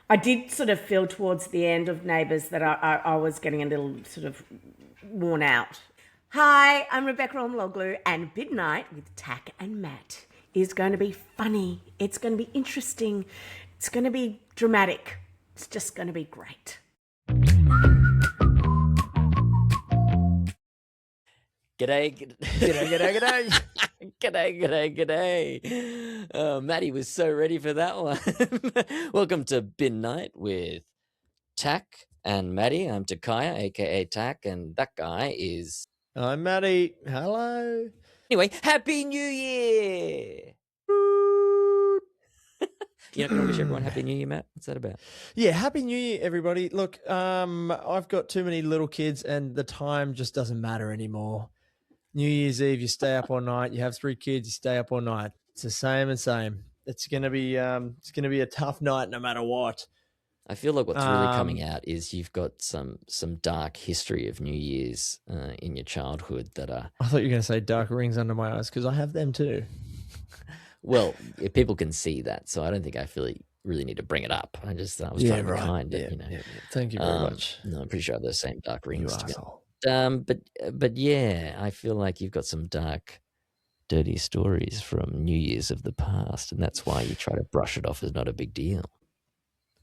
I did sort of feel towards the end of Neighbours that I was getting a little sort of worn out. Hi, I'm Rebekah Elmaloglou, and Midnight with Tak and Matt is going to be funny. It's going to be interesting. It's going to be dramatic. It's just going to be great. G'day. G'day. Matty was so ready for that one. Welcome to Midnight with Tak and Matty. I'm Takaya, aka Tak, and that guy is... I'm Matty. Hello. Anyway, Happy New Year! You're not going to wish everyone Happy New Year, Matt? What's that about? Yeah, Happy New Year, everybody. Look, I've got too many little kids and the time just doesn't matter anymore. New Year's Eve, you stay up all night. You have 3 kids, you stay up all night. It's the same and same. It's gonna be a tough night no matter what. I feel like what's really coming out is you've got some dark history of New Year's in your childhood that are... I thought you were going to say dark rings under my eyes because I have them too. Well, people can see that, so I don't think I really need to bring it up. I was trying to be kind. Yeah, you know. Yeah. Thank you very much. No, I'm pretty sure I have those same dark rings. You asshole. But yeah, I feel like you've got some dark, dirty stories from New Year's of the past, and that's why you try to brush it off as not a big deal.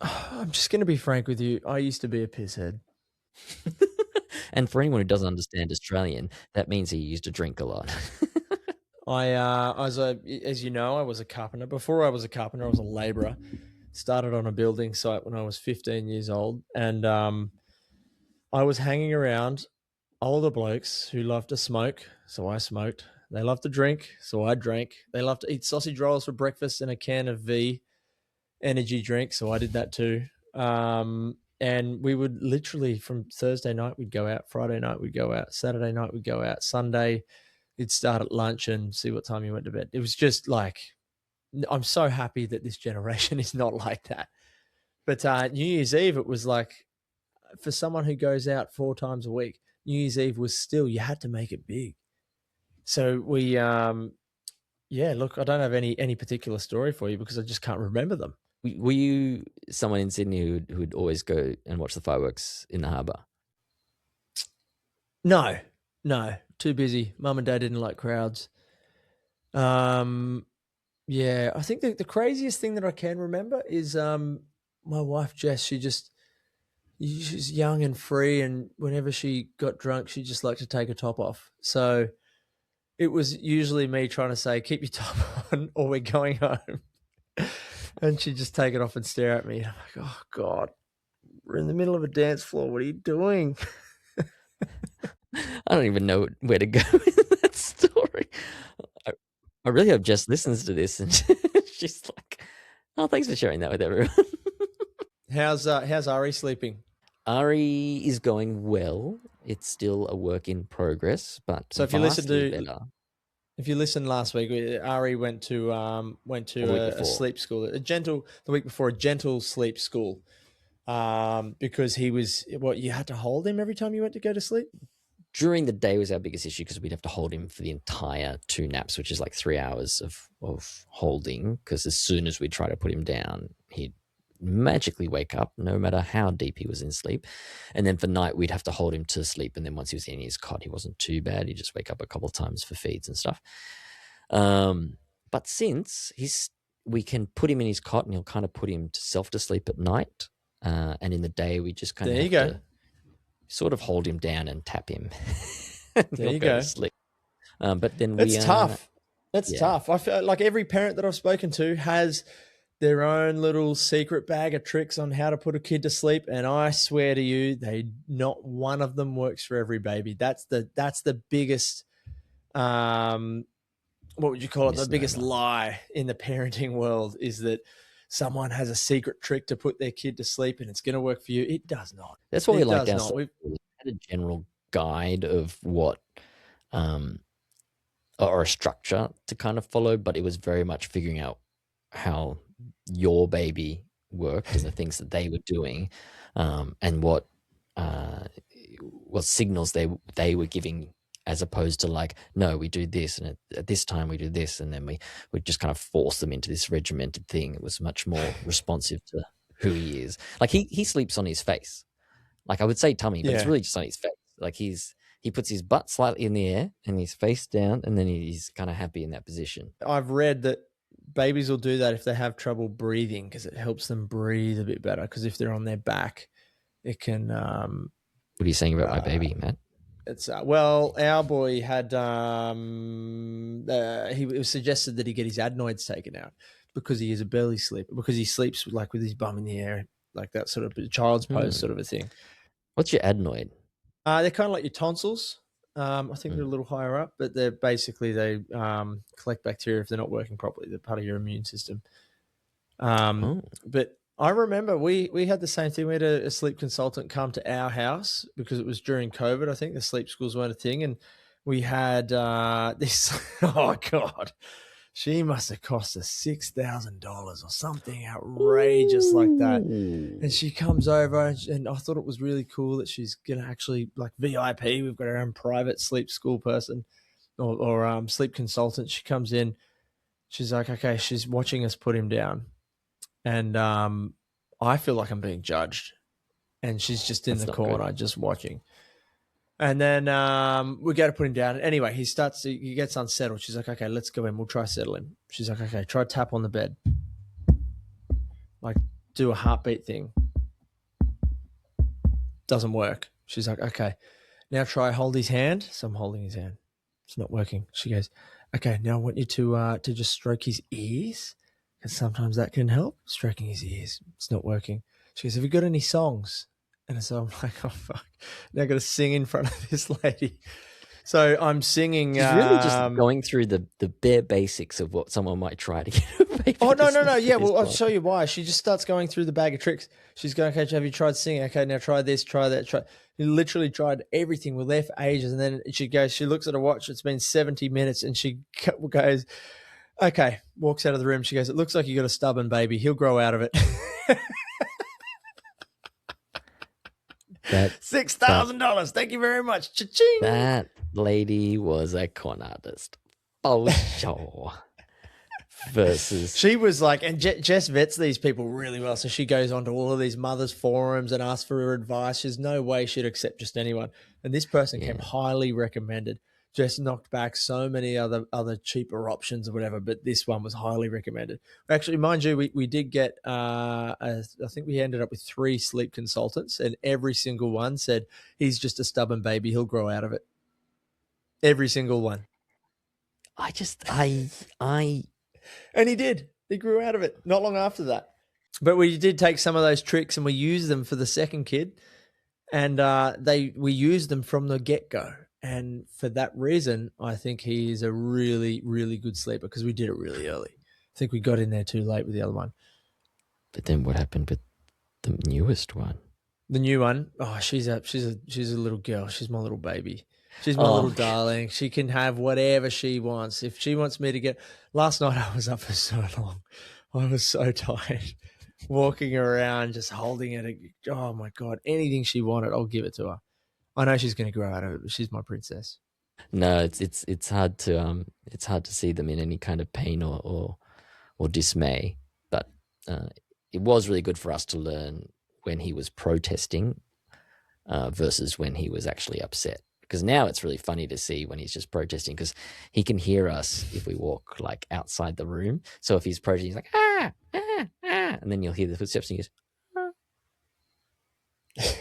I'm just going to be frank with you. I used to be a pisshead. And for anyone who doesn't understand Australian, that means he used to drink a lot. As you know, I was a carpenter. Before I was a carpenter, I was a labourer. Started on a building site when I was 15 years old, and I was hanging around older blokes who loved to smoke, so I smoked. They loved to drink, so I drank. They loved to eat sausage rolls for breakfast and a can of V energy drink, so I did that too. And we would literally, from Thursday night, we'd go out. Friday night, we'd go out. Saturday night, we'd go out. Sunday, you'd start at lunch and see what time you went to bed. It was just like, I'm so happy that this generation is not like that. But New Year's Eve, it was like, for someone who goes out 4 times a week, New Year's Eve was still, you had to make it big. So we, look, I don't have any particular story for you because I just can't remember them. Were you someone in Sydney who'd always go and watch the fireworks in the harbour? No, too busy. Mum and Dad didn't like crowds. I think the craziest thing that I can remember is my wife Jess. She's young and free, and whenever she got drunk, she just liked to take her top off. So it was usually me trying to say, keep your top on or we're going home. And she'd just take it off and stare at me. And I'm like, oh, God, we're in the middle of a dance floor. What are you doing? I don't even know where to go with that story. I really hope Jess listens to this and she's like, oh, thanks for sharing that with everyone. How's Ari sleeping? Ari is going well. It's still a work in progress, but so if you listened last week, Ari went to a sleep school, the week before a gentle sleep school, because you had to hold him every time you went to go to sleep. During the day was our biggest issue because we'd have to hold him for the entire 2 naps, which is like 3 hours of holding. Because as soon as we try to put him down, he'd magically wake up no matter how deep he was in sleep. And then for night we'd have to hold him to sleep, and then once he was in his cot he wasn't too bad. He'd just wake up a couple of times for feeds and stuff. But since we can put him in his cot and he'll kind of put him to sleep at night, and in the day we just kind of have to sort of hold him down and tap him. There you go. To sleep. But then that's tough. That's tough. I feel like every parent that I've spoken to has their own little secret bag of tricks on how to put a kid to sleep, and I swear to you, not one of them works for every baby. That's the biggest, what would you call it? The biggest lie in the parenting world is that someone has a secret trick to put their kid to sleep and it's going to work for you. It does not. That's what we like. We had a general guide of what, or a structure to kind of follow, but it was very much figuring out how your baby worked and the things that they were doing, and what signals they were giving, as opposed to like, no, we do this, and at this time we do this, and then we just kind of force them into this regimented thing. It was much more responsive to who he is. Like he sleeps on his face. Like I would say tummy, but it's really just on his face. Like he puts his butt slightly in the air and his face down, and then he's kind of happy in that position. I've read that babies will do that if they have trouble breathing because it helps them breathe a bit better. Because if they're on their back, it can. What are you saying about my baby, Matt? It's well, our boy had. It was suggested that he get his adenoids taken out because he is a belly sleeper, because he sleeps like with his bum in the air, like that sort of child's pose sort of a thing. What's your adenoid? They're kind of like your tonsils. I think they're a little higher up, but they're basically they collect bacteria if they're not working properly. They're part of your immune system. But I remember we had the same thing. We had a sleep consultant come to our house because it was during COVID. I think the sleep schools weren't a thing, and we had this. Oh God, she must have cost us $6,000 or something outrageous like that. And she comes over, and I thought it was really cool that she's gonna actually like VIP. We've got our own private sleep school person or sleep consultant. She comes in, she's like, okay, she's watching us put him down, and I feel like I'm being judged, and she's just in the corner just watching. And then we go to put him down. Anyway, he gets unsettled. She's like, okay, let's go in. We'll try settle him. She's like, okay, try tap on the bed. Like, do a heartbeat thing. Doesn't work. She's like, okay, now try hold his hand. So I'm holding his hand. It's not working. She goes, okay, now I want you to just stroke his ears, because sometimes that can help. Stroking his ears. It's not working. She goes, have you got any songs? And so I'm like, oh, fuck. Now I've got to sing in front of this lady. So I'm singing. She's really just going through the bare basics of what someone might try to get a baby. Oh, no. Yeah, well, I'll show you why. She just starts going through the bag of tricks. She's going, okay, have you tried singing? Okay, now try this, try that. You literally tried everything. We're there for ages. And then she looks at her watch. It's been 70 minutes. And she goes, okay, walks out of the room. She goes, it looks like you got a stubborn baby. He'll grow out of it. $6,000. Thank you very much. Cha-ching. That lady was a con artist. Oh, sure. Versus. She was like, and Jess vets these people really well. So she goes onto all of these mothers' forums and asks for her advice. There's no way she'd accept just anyone. And this person came highly recommended. Jess knocked back so many other cheaper options or whatever, but this one was highly recommended. Actually, mind you, we did get, I think we ended up with 3 sleep consultants, and every single one said, he's just a stubborn baby. He'll grow out of it. Every single one. And he did. He grew out of it not long after that. But we did take some of those tricks and we used them for the second kid, and we used them from the get-go. And for that reason, I think he is a really, really good sleeper because we did it really early. I think we got in there too late with the other one. But then what happened with the newest one? The new one, oh, she's a little girl. She's my little baby. She's my little darling. She can have whatever she wants. If she wants me to get... Last night I was up for so long. I was so tired. Walking around, just holding it. Oh, my God. Anything she wanted, I'll give it to her. I know she's going to grow out of it, but she's my princess. No, it's hard to see them in any kind of pain or dismay. But it was really good for us to learn when he was protesting versus when he was actually upset. Because now it's really funny to see when he's just protesting, because he can hear us if we walk like outside the room. So if he's protesting, he's like and then you'll hear the footsteps and he goes.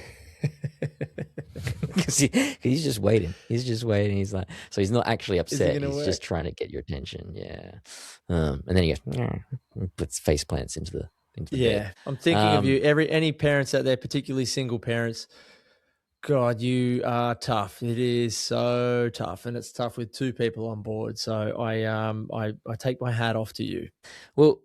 Because he's just waiting. He's like, so he's not actually upset. He's just trying to get your attention. Yeah. And then he goes, puts face plants into the bed. I'm thinking of you. Any parents out there, particularly single parents, God, you are tough. It is so tough, and it's tough with 2 people on board. So I take my hat off to you. Well,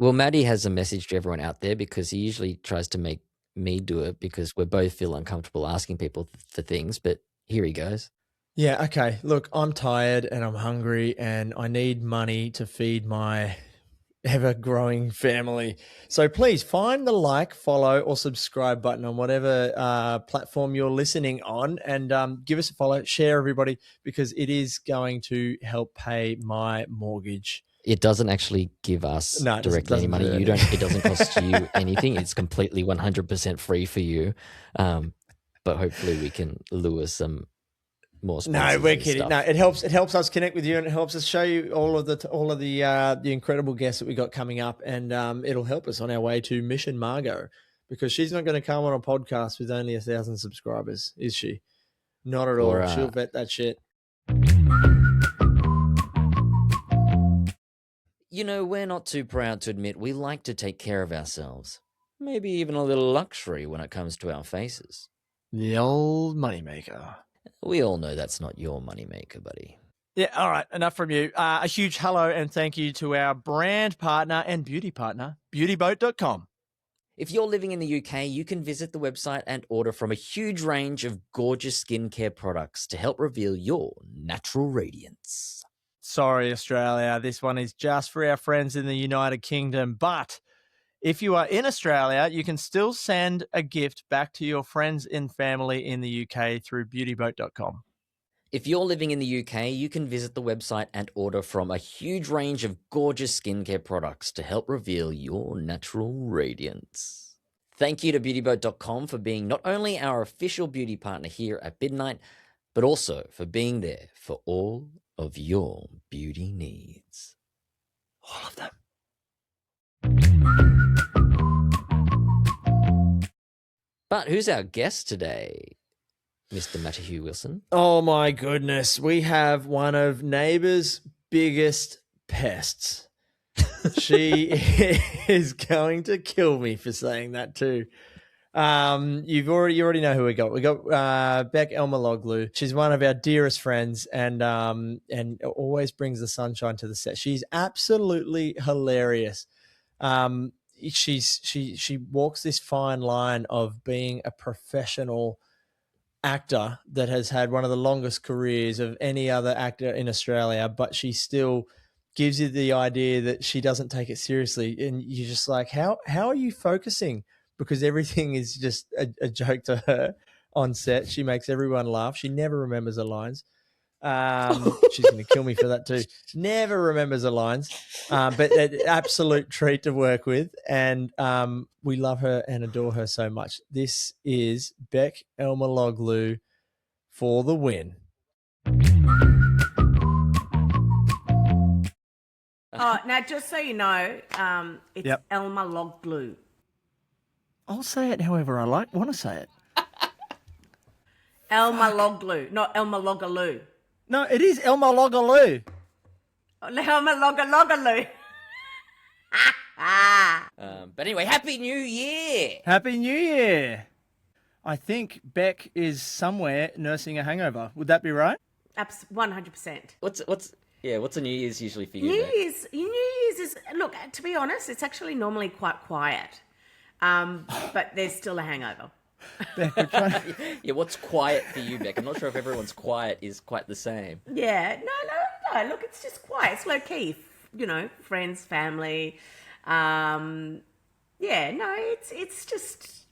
Matty has a message to everyone out there, because he usually tries to make me do it because we both feel uncomfortable asking people for things, but here he goes. Yeah, okay. Look, I'm tired and I'm hungry and I need money to feed my ever-growing family. So please find the like, follow, or subscribe button on whatever platform you're listening on, and give us a follow, share everybody, because it is going to help pay my mortgage. It doesn't actually give us No, it doesn't- directly any doesn't money. do You don't. It doesn't cost you anything. It's completely 100% free for you. But hopefully we can lure some more sponsors. No, we're and kidding. stuff. No, it helps. It helps us connect with you, and it helps us show you all of the incredible guests that we got coming up, and it'll help us on our way to Mission Margot, because she's not going to come on a podcast with only 1,000 subscribers, is she? Not at all. Or, She'll vet that shit. You know, we're not too proud to admit we like to take care of ourselves. Maybe even a little luxury when it comes to our faces. The old moneymaker. We all know that's not your moneymaker, buddy. Yeah, all right, enough from you. A huge hello and thank you to our brand partner and beauty partner, beautyboat.com. If you're living in the UK, you can visit the website and order from a huge range of gorgeous skincare products to help reveal your natural radiance. Sorry, Australia, this one is just for our friends in the United Kingdom. But if you are in Australia, you can still send a gift back to your friends and family in the UK through beautyboat.com. If you're living in the UK, you can visit the website and order from a huge range of gorgeous skincare products to help reveal your natural radiance. Thank you to beautyboat.com for being not only our official beauty partner here at Midnight, but also for being there for all of your beauty needs. All of them. But who's our guest today, Mr. Matty Wilson? Oh my goodness, we have one of Neighbours' biggest pests. She is going to kill me for saying that too. You already know who we got. We got Bek Elmaloglou. She's one of our dearest friends, and always brings the sunshine to the set. She's absolutely hilarious. She walks this fine line of being a professional actor that has had one of the longest careers of any other actor in Australia, but she still gives you the idea that she doesn't take it seriously, and you're just like, how are you focusing? Because everything is just a joke to her on set. She makes everyone laugh. She never remembers her lines. She's going to kill me for that too. Never remembers her lines, but an absolute treat to work with. And we love her and adore her so much. This is Bek Elmaloglou for the win. Oh, now just so you know, it's Yep. Elmaloglou. I'll say it however I want to say it. Elmaloglou, not Elmaloglou. No, it is Elmaloglou. Elmaloglou. But anyway, Happy New Year! Happy New Year. I think Bek is somewhere nursing a hangover. Would that be right? 100%. What's a New Year's usually for you? New Beck? Year's is, look, to be honest, it's actually normally quite quiet. But there's still a hangover. Yeah, what's quiet for you, Beck? I'm not sure if everyone's quiet is quite the same. Yeah, no. Look, it's just quiet. It's low key. You know, friends, family. It's just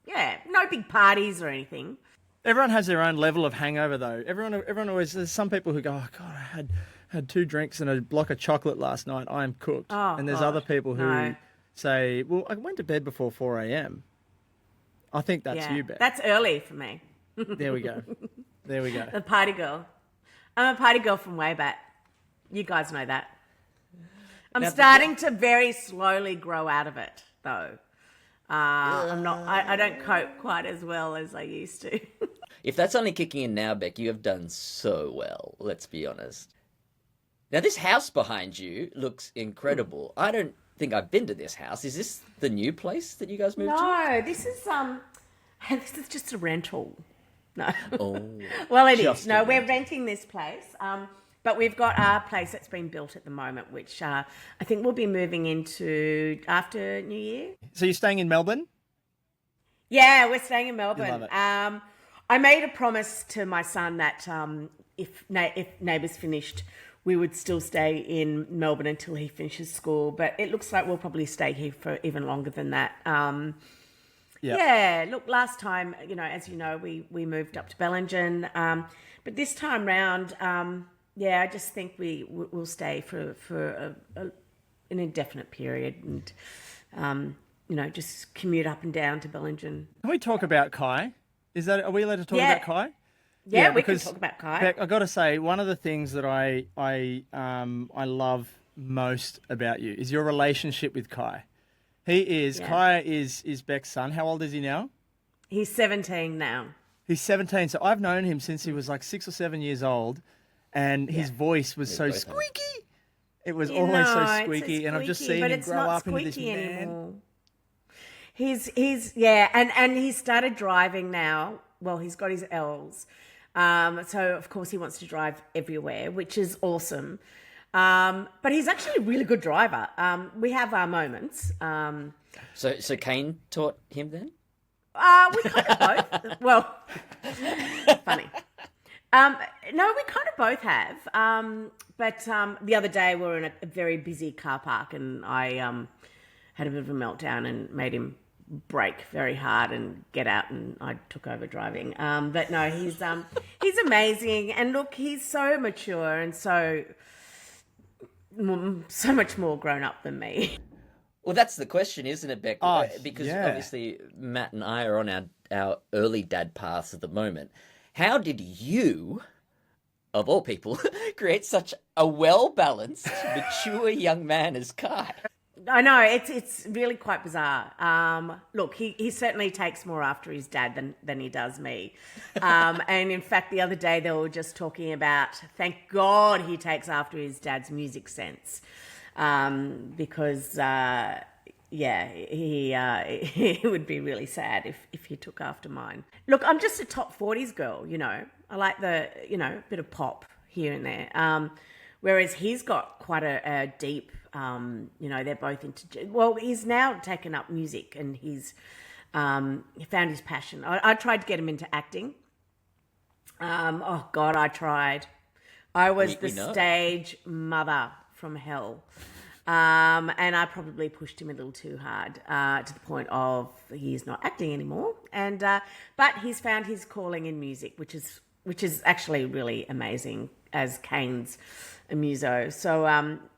no big parties or anything. Everyone has their own level of hangover, though. Everyone always. There's some people who go, "Oh God, I had 2 drinks and a block of chocolate last night. I am cooked." Oh, and there's God, other people who no. say, "Well, I went to bed before 4 a.m." I think that's Yeah, you, Bek. that's early for me. There we go. A party girl. I'm a party girl from way back. You guys know that. I'm starting to very slowly grow out of it, though. I'm not. I don't cope quite as well as I used to. If that's only kicking in now, Beck, you have done so well, let's be honest. Now, this house behind you looks incredible. I don't think I've been to this house. Is this the new place that you guys moved to? No, this is just a rental. No. Oh. Well, it Just is. No, a we're rental. renting this place. But we've got our place that's been built at the moment, which I think we'll be moving into after New Year. So you're staying in Melbourne? Yeah, we're staying in Melbourne. love it. I made a promise to my son that if Neighbours finished, we would still stay in Melbourne until he finishes school. But it looks like we'll probably stay here for even longer than that. Yeah, look, last time, as you know, we moved up to Bellingen. But this time round, Yeah, I just think we'll stay for an indefinite period and, just commute up and down to Bellingen. Can we talk about Kai? Are we allowed to talk about Kai? Yeah, we can talk about Kai. Bek, I got to say, one of the things that I love most about you is your relationship with Kai. Kai is Bek's son. How old is he now? He's 17 now. He's 17. So I've known him since he was like 6 or 7 years old, and his voice was so squeaky. It was always so squeaky, and I've just seen him grow up into this man. Anymore. He's and he started driving now. Well, he's got his L's. So of course he wants to drive everywhere, which is awesome. But he's actually a really good driver. We have our moments. So Kane taught him then? We kind of both. Well, funny. No, we kind of both have. But the other day we were in a very busy car park, and I had a bit of a meltdown and made him brake very hard and get out, and I took over driving. But no, he's amazing, and look, he's so mature and so much more grown up than me. Well, that's the question, isn't it, Bek? Because yeah. obviously Matt and I are on our early dad paths at the moment. How did you, of all people, create such a well-balanced, mature young man as Kai? I know, it's really quite bizarre. Look, he certainly takes more after his dad than he does me. And in fact, the other day they were just talking about, thank God he takes after his dad's music sense. Because, he would be really sad if he took after mine. Look, I'm just a top 40s girl, I like the, bit of pop here and there. Whereas he's got quite a deep, they're both into, well, he's now taken up music, and he found his passion. I tried to get him into acting. I tried. I was the stage mother from hell. And I probably pushed him a little too hard, to the point of he's not acting anymore. And, but he's found his calling in music, which is actually really amazing, as Kane's a muso. So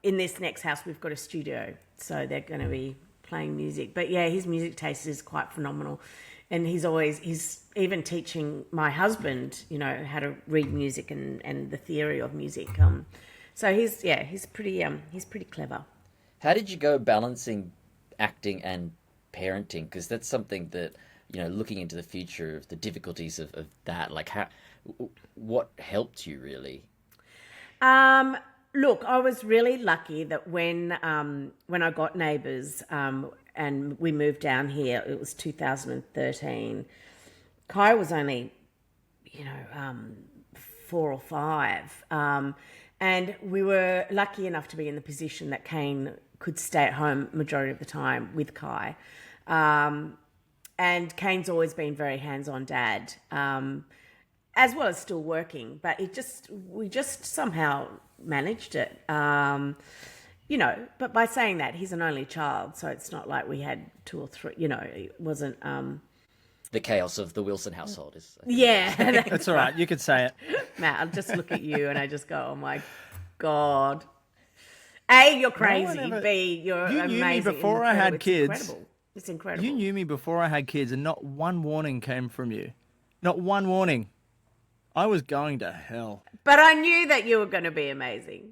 in this next house, we've got a studio, so they're going to be playing music. But yeah, his music taste is quite phenomenal, and he's even teaching my husband, how to read music and the theory of music. So he's pretty clever. How did you go balancing acting and parenting? Because that's something that, looking into the future of the difficulties of that, like what helped you really? Look, I was really lucky that when I got Neighbours, and we moved down here, it was 2013. Kai was only, 4 or 5. And we were lucky enough to be in the position that Kane could stay at home majority of the time with Kai. And Kane's always been very hands-on dad, as well as still working, but we just somehow managed it. But by saying that, he's an only child, so it's not like we had 2 or 3, it wasn't... The chaos of the Wilson household is... Yeah. That's all right, you could say it. Matt, I'll just look at you and I just go, oh my God. A, you're crazy. B, you're amazing. You knew me before I had kids. Incredible. It's incredible. You knew me before I had kids, and not one warning came from you. Not one warning. I was going to hell. But I knew that you were going to be amazing.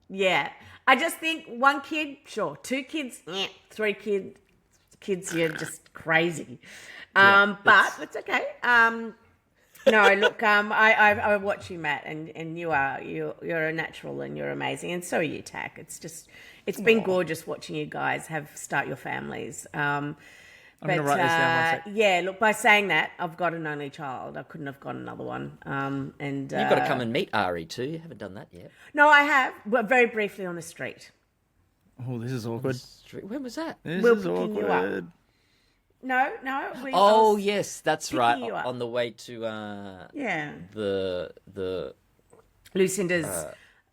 Yeah. I just think 1 kid, sure. 2 kids, 3 kids, you're just crazy. But it's okay. No, look, I watch you, Matt, and you're a natural, and you're amazing, and so are you, Tak. It's been gorgeous watching you guys start your families. I'm going to write this down one sec. Yeah, look, by saying that, I've got an only child. I couldn't have got another one. And you've got to come and meet Ari too. You haven't done that yet. No, I have, but very briefly on the street. Oh, this is awkward. When was that? This We're is picking you awkward. up. No. Yes, that's right. You up. On the way to the Lucinda's Lucinda's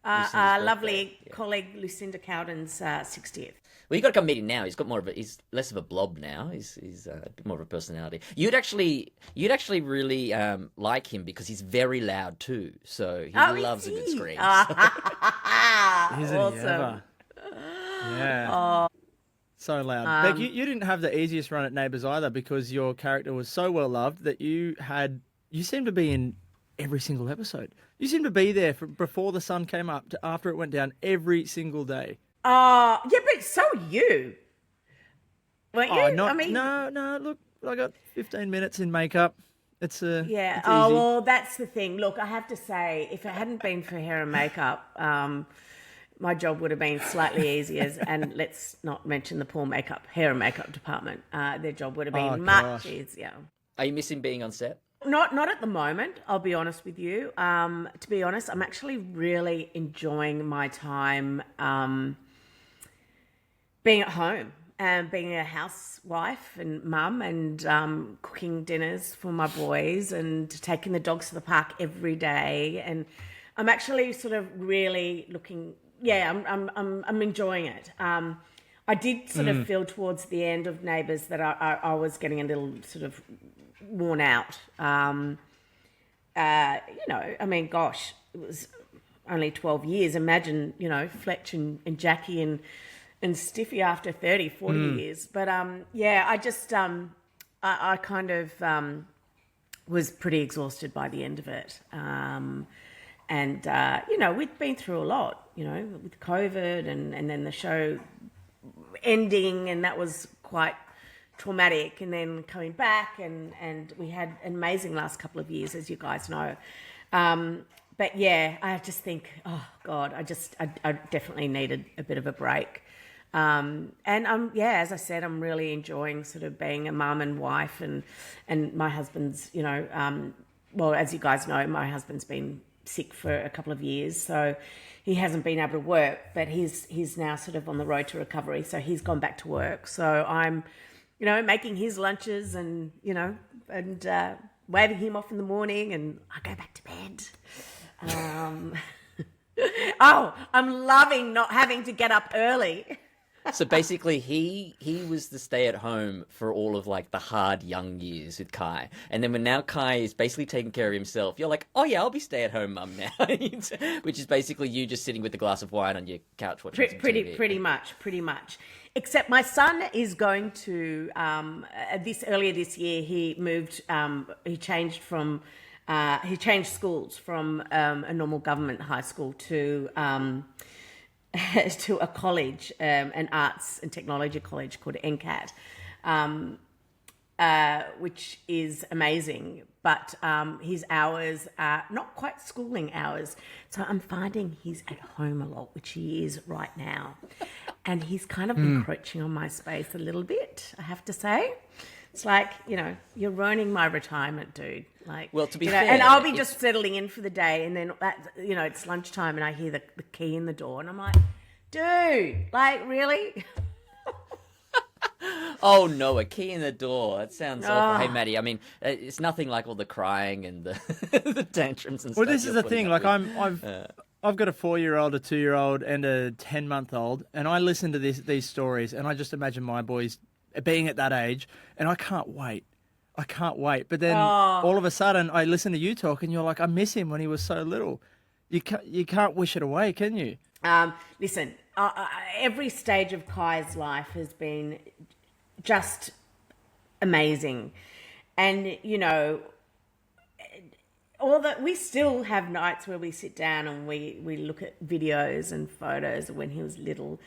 lovely birthday, colleague Lucinda Cowden's 60th. Well, you got to come meet him now. He's got he's less of a blob now. He's a bit more of a personality. You'd actually really like him because he's very loud too. So he loves a good scream. Isn't he ever? Yeah. So loud. Bek, you didn't have the easiest run at Neighbours either because your character was so well loved that you seemed to be in every single episode. You seemed to be there before the sun came up to after it went down every single day. Yeah, but so are you. Weren't you? No. Look, I got 15 minutes in makeup. It's It's easy. Well, that's the thing. Look, I have to say, if it hadn't been for hair and makeup, my job would have been slightly easier. And let's not mention the poor hair and makeup department. Their job would have been much easier. Are you missing being on set? Not at the moment, I'll be honest with you. To be honest, I'm actually really enjoying my time being at home and being a housewife and mum and cooking dinners for my boys and taking the dogs to the park every day. And I'm actually sort of really I'm enjoying it. I did sort of feel towards the end of Neighbours that I was getting a little sort of worn out. I mean, gosh, it was only 12 years. Imagine, Fletch and Jackie and Stiffy after 30, 40 years. But I just, I kind of was pretty exhausted by the end of it. We'd been through a lot, with COVID and then the show ending, and that was quite traumatic, and then coming back and we had an amazing last couple of years, as you guys know. But yeah, I just think, oh God, I definitely needed a bit of a break. And as I said, I'm really enjoying sort of being a mum and wife and my husband's, as you guys know, my husband's been sick for a couple of years, so he hasn't been able to work, but he's now sort of on the road to recovery, so he's gone back to work. So I'm, making his lunches and, waving him off in the morning, and I go back to bed. I'm loving not having to get up early. So basically, he was the stay-at-home for all of like the hard young years with Kai, and then when now Kai is basically taking care of himself, you're like, oh yeah, I'll be stay-at-home mum now, which is basically you just sitting with a glass of wine on your couch watching some TV. Pretty much. Except my son is going to earlier this year he moved. He changed schools from a normal government high school to a college, an arts and technology college called NCAT, which is amazing. But his hours are not quite schooling hours. So I'm finding he's at home a lot, which he is right now. And he's kind of encroaching on my space a little bit, I have to say. It's like, you're ruining my retirement, dude. Like, well, to be fair, and I'll be just settling in for the day, and then it's lunchtime, and I hear the key in the door, and I'm like, dude, like, really? Oh no, a key in the door. That sounds awful. Hey, Matty, I mean, it's nothing like all the crying and the tantrums and stuff. Well, this is the thing. Like, I've got a 4-year-old, a 2-year-old, and a 10-month-old, and I listen to these stories, and I just imagine my boys being at that age, and I can't wait. But then all of a sudden, I listen to you talk, and you're like, I miss him when he was so little. You can't wish it away, can you? Listen, every stage of Kai's life has been just amazing, and we still have nights where we sit down and we look at videos and photos of when he was little,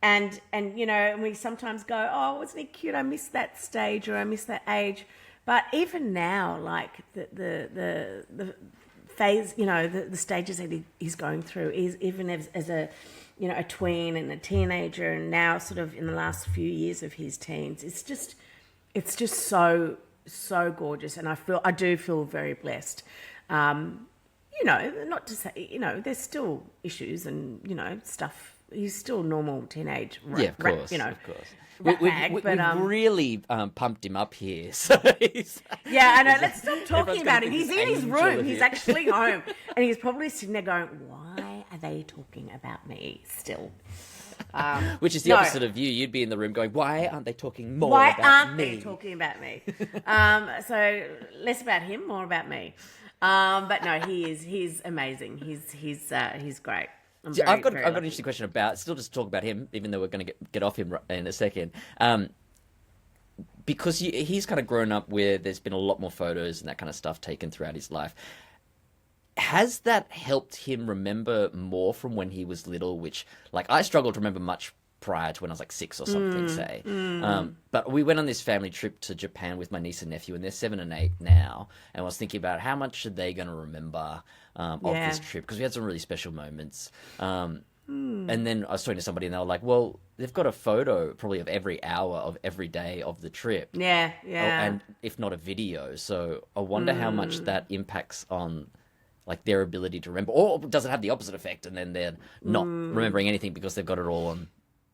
and we sometimes go, oh, wasn't he cute? I miss that stage, or I miss that age. But even now, like the phase, the stages that he's going through, is even as a tween and a teenager, and now sort of in the last few years of his teens, it's just so gorgeous, and I do feel very blessed. Not to say, there's still issues and stuff. He's still normal teenage. Of course. We've really pumped him up here. So I know. Let's stop talking about him. He's in his room. He's actually home, and he's probably sitting there going, "Why are they talking about me still?" Which is the No. opposite of you. You'd be in the room going, why aren't they talking more Why about aren't me? they talking about me? So less about him, more about me. But no, he's amazing. He's great. I've got an interesting question about, still just talk about him, even though we're going to get off him in a second. Because he's kind of grown up where there's been a lot more photos and that kind of stuff taken throughout his life. Has that helped him remember more from when he was little, which, like, I struggled to remember much prior to when I was like 6 or something, say. But we went on this family trip to Japan with my niece and nephew, and they're 7 and 8 now. And I was thinking about how much are they going to remember of this trip, because we had some really special moments. And then I was talking to somebody, and they were like, well, they've got a photo probably of every hour of every day of the trip. Yeah. And if not a video. So I wonder how much that impacts on, like, their ability to remember. Or does it have the opposite effect, and then they're not remembering anything because they've got it all on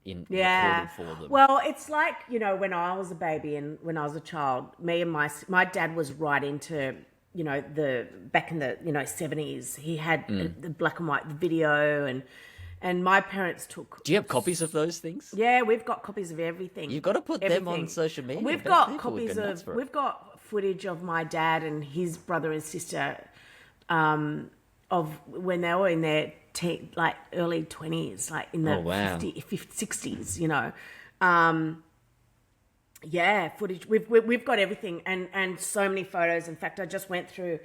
recorded for them? Well, it's like, when I was a baby and when I was a child, me and my dad was right into, back in the 70s. He had the black and white video, and my parents took. Do you have copies of those things? Yeah, we've got copies of everything. You've got to put them on social media. We've got copies of. We've got footage of my dad and his brother and sister, of when they were in their early 20s, like in the 60s, footage. We've got everything, and so many photos. In fact, I just went through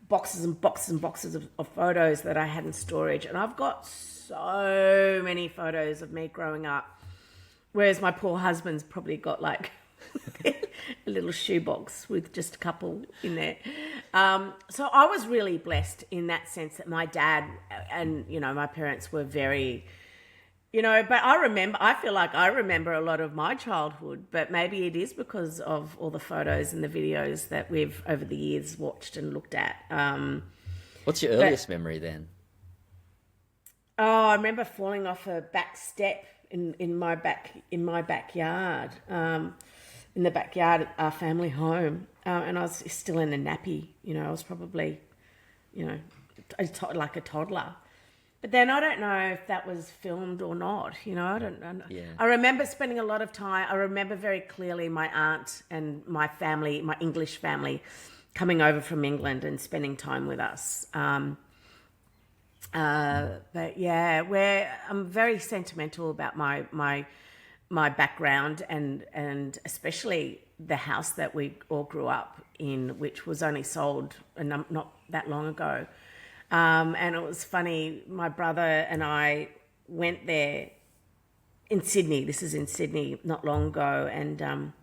boxes and boxes and boxes of photos that I had in storage, and I've got so many photos of me growing up, whereas my poor husband's probably got like a little shoebox with just a couple in there. So I was really blessed in that sense that my dad and my parents were very, but I feel like I remember a lot of my childhood, but maybe it is because of all the photos and the videos that we've over the years watched and looked at. What's your earliest memory then? Oh, I remember falling off a back step in my backyard, in the backyard at our family home, and I was still in a nappy. I was probably, like a toddler. But then I don't know if that was filmed or not. I don't know. Yeah. I remember spending a lot of time. I remember very clearly my aunt and my family, my English family, coming over from England and spending time with us. But yeah, I'm very sentimental about my background and especially the house that we all grew up in, which was only sold not that long ago. And it was funny, my brother and I went there in Sydney. This is in Sydney not long ago, and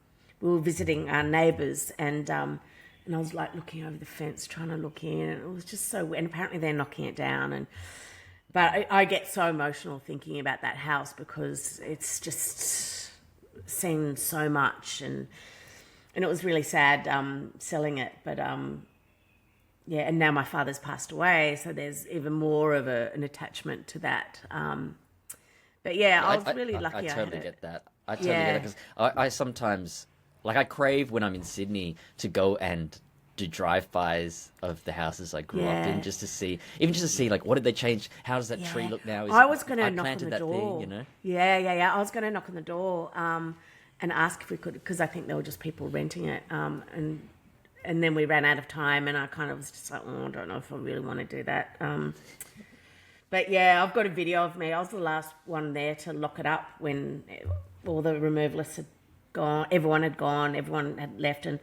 we were visiting our neighbours, and I was like looking over the fence, trying to look in, and it was just so weird. And apparently they're knocking it down, but I get so emotional thinking about that house because it's just seen so much, and it was really sad selling it, but yeah, and now my father's passed away, so there's even more of an attachment to that. But yeah, I was really lucky. I totally get that. I totally get it, because I sometimes, like, I crave when I'm in Sydney to go and do drive-bys of the houses I grew up in, just to see, like, what did they change? How does that tree look now? I was going to knock on planted the that door. thing, Yeah. I was going to knock on the door and ask if we could, because I think there were just people renting it. And then we ran out of time, and I kind of was just like, I don't know if I really want to do that. But yeah, I've got a video of me. I was the last one there to lock it up when all the removalists had gone. Everyone had left, and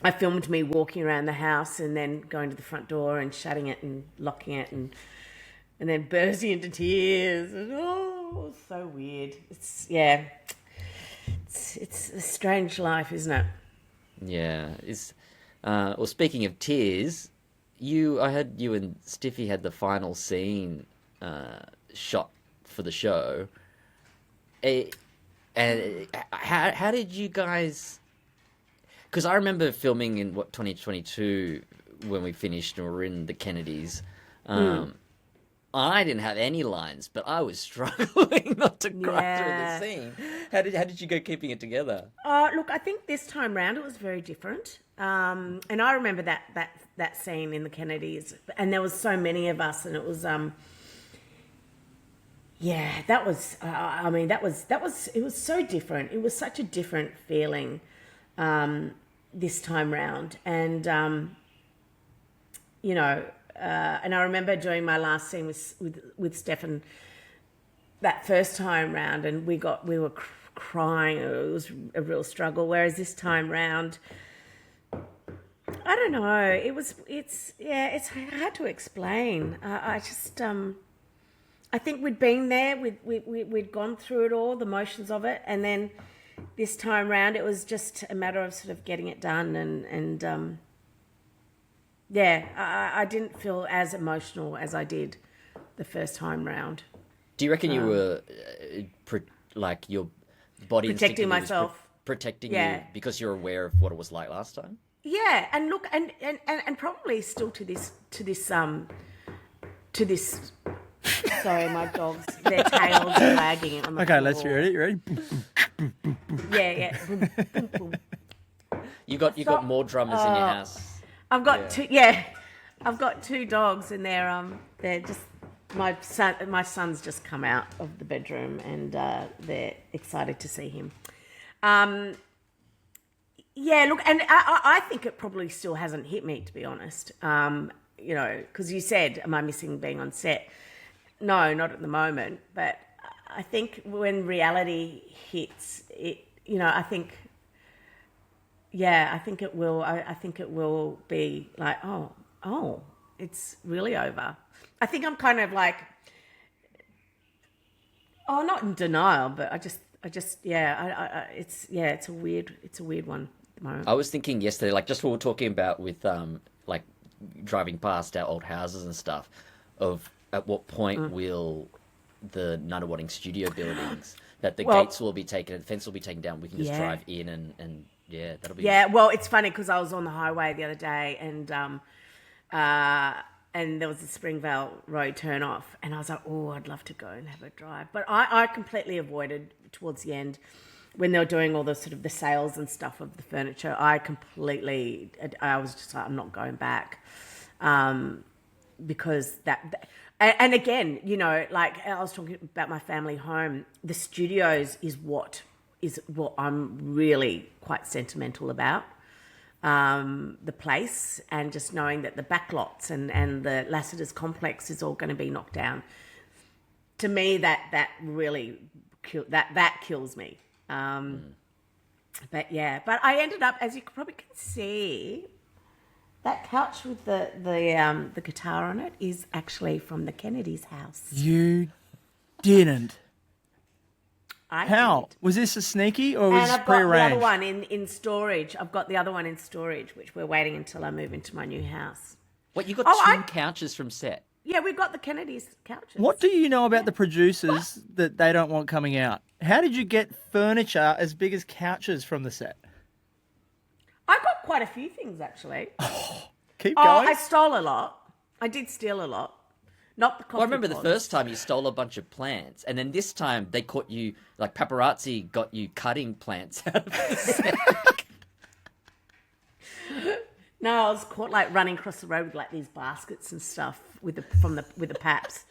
I filmed me walking around the house and then going to the front door and shutting it and locking it and then bursting into tears. And, it was so weird. It's a strange life, isn't it? Yeah. Well, speaking of tears, I heard you and Stiffy had the final scene shot for the show. And how did you guys? Because I remember filming in 2022 when we finished and we were in the Kennedys. I didn't have any lines, but I was struggling not to cry through the scene. How did you go keeping it together? Look, I think this time round it was very different. And I remember that scene in the Kennedys, and there was so many of us, and it was Yeah, that was. I mean, that was. It was so different. It was such a different feeling this time round, and you know, and I remember doing my last scene with Stefan that first time round, and we were crying. It was a real struggle. Whereas this time round, I don't know. It's hard to explain. I just I think we'd been there. We'd gone through it all, the motions of it, and then this time round, it was just a matter of sort of getting it done. And I didn't feel as emotional as I did the first time round. Do you reckon you were like your body Protecting instinctively myself. protecting Yeah. you because you're aware of what it was like last time? Yeah, and look, and probably still to this. Sorry, my dogs, their tails are wagging on the Okay, floor. let's hear it. You ready? Yeah. Boom, boom, boom. You got more drummers in your house. I've got two. Yeah, I've got two dogs, and they're just my son's just come out of the bedroom, and they're excited to see him. Yeah, look, and I think it probably still hasn't hit me, to be honest. You know, because you said, am I missing being on set? No, not at the moment. But I think when reality hits, it, you know, I think it will. I think it will be like, oh, it's really over. I think I'm kind of like, not in denial, but it's a weird one at the moment. I was thinking yesterday, like just what we were talking about with like driving past our old houses and stuff, of at what point will the Nunawading studio buildings, that the gates will be taken, the fence will be taken down, we can just drive in and yeah, that'll be... Yeah, well, it's funny because I was on the highway the other day and there was a Springvale Road turn off and I was like, oh, I'd love to go and have a drive. But I completely avoided towards the end when they were doing all the sort of the sales and stuff of the furniture. I was just like, I'm not going back. Because and again, you know, like I was talking about my family home, the studios is what I'm really quite sentimental about. The place, and just knowing that the backlots and the Lassiters complex is all going to be knocked down. To me, that really that kills me. But I ended up, as you probably can see, that couch with the guitar on it is actually from the Kennedy's house. You didn't. How? Did. Was this a sneaky or was And this I've got the prearranged? other one in storage. I've got the other one in storage, which we're waiting until I move into my new house. What, you got two couches from set? Yeah, we've got the Kennedy's couches. What do you know about the producers that they don't want coming out? How did you get furniture as big as couches from the set? I got quite a few things, actually. Keep going. I stole a lot. I did steal a lot. Not the coffee Well, I remember the pods. first time you stole a bunch of plants, and then this time they caught you, like paparazzi got you cutting plants out of the set. No, I was caught like running across the road with like these baskets and stuff with the paps.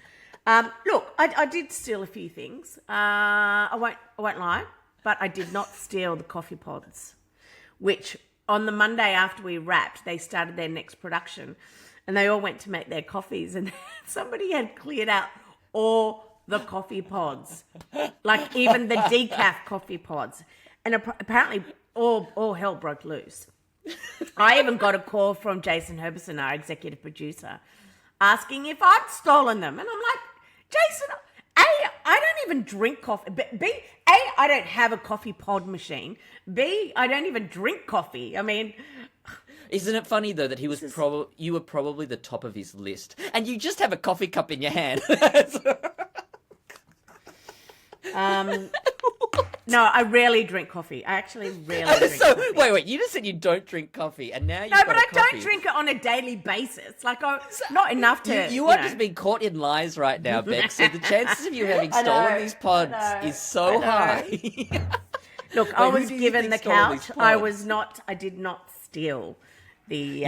Look, I did steal a few things. I won't lie, but I did not steal the coffee pods, which on the Monday after we wrapped, they started their next production, and they all went to make their coffees, and somebody had cleared out all the coffee pods, like even the decaf coffee pods, and apparently all hell broke loose. I even got a call from Jason Herbison, our executive producer, asking if I'd stolen them. And I'm like, Jason, A, I don't even drink coffee. B, A, I don't have a coffee pod machine. B, I don't even drink coffee. I mean... Isn't it funny, though, that he was you were probably the top of his list, and you just have a coffee cup in your hand? No, I rarely drink coffee. I actually rarely drink coffee. Wait, you just said you don't drink coffee, and now you've No, got but a I coffee. don't drink it on a daily basis. Like, not enough to... You are just being caught in lies right now, Beck, so the chances of you having stolen these pods is so high. Look, I who was do you given think the stole these couch. pods? I did not steal the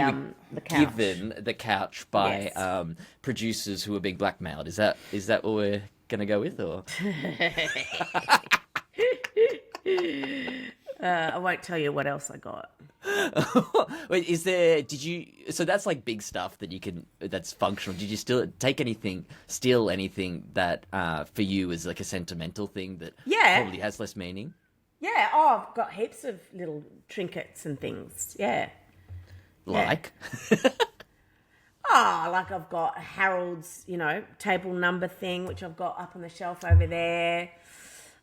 couch. Given the couch by Yes. producers who are being blackmailed. Is that what we're going to go with, or? I won't tell you what else I got. Wait, so that's like big stuff that's functional. Did you still steal anything that for you is like a sentimental thing that probably has less meaning? Yeah, I've got heaps of little trinkets and things. Yeah. Like? Like I've got Harold's, table number thing, which I've got up on the shelf over there.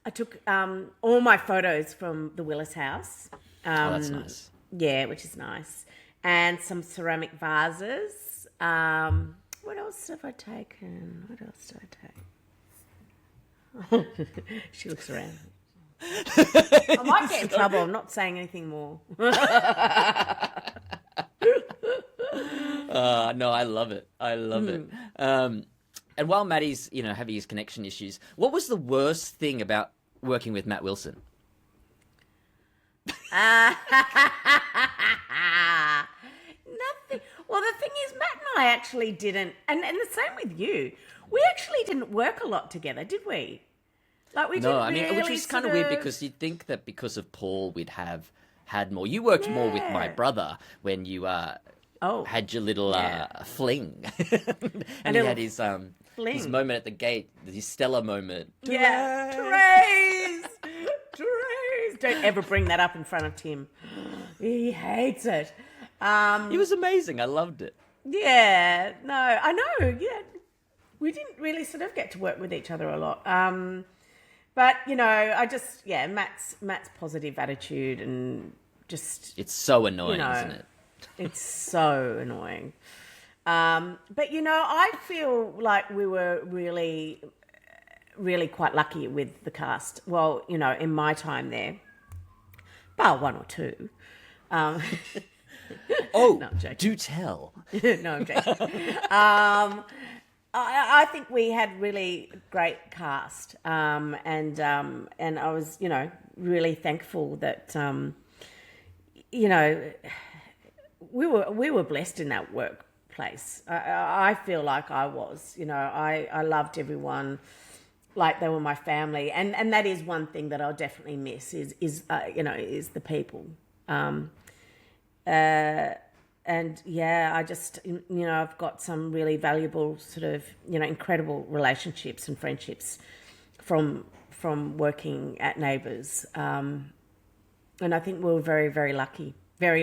I took all my photos from the Willis house. That's nice. Yeah, which is nice. And some ceramic vases. What else have I taken? What else did I take? She looks around. I might get in trouble. I'm not saying anything more. No, I love it. I love it. And while Matty's, having his connection issues, what was the worst thing about working with Matt Wilson? Nothing. Well, the thing is, Matt and I actually didn't, and the same with you. We actually didn't work a lot together, did we? Like we didn't. No, I mean, which was kind of weird because you'd think that because of Paul, we'd have had more. You worked more with my brother when you had your little fling, and he had his moment at the gate, his Stella moment. Yeah, Terese. Don't ever bring that up in front of Tim. He hates it. It was amazing. I loved it. Yeah, no, I know. Yeah, we didn't really sort of get to work with each other a lot. But I just Matt's positive attitude and just it's so annoying, isn't it? It's so annoying. But I feel like we were really, really quite lucky with the cast. Well, in my time there, bar one or two. Oh, no, I'm joking. Do tell. No, I'm joking. I think we had really great cast, and I was, really thankful that, we were blessed in that workplace. I feel like I was, I loved everyone like they were my family, and that is one thing that I'll definitely miss is the people. And I just, I've got some really valuable sort of, incredible relationships and friendships from working at Neighbours. And I think we were very, very lucky to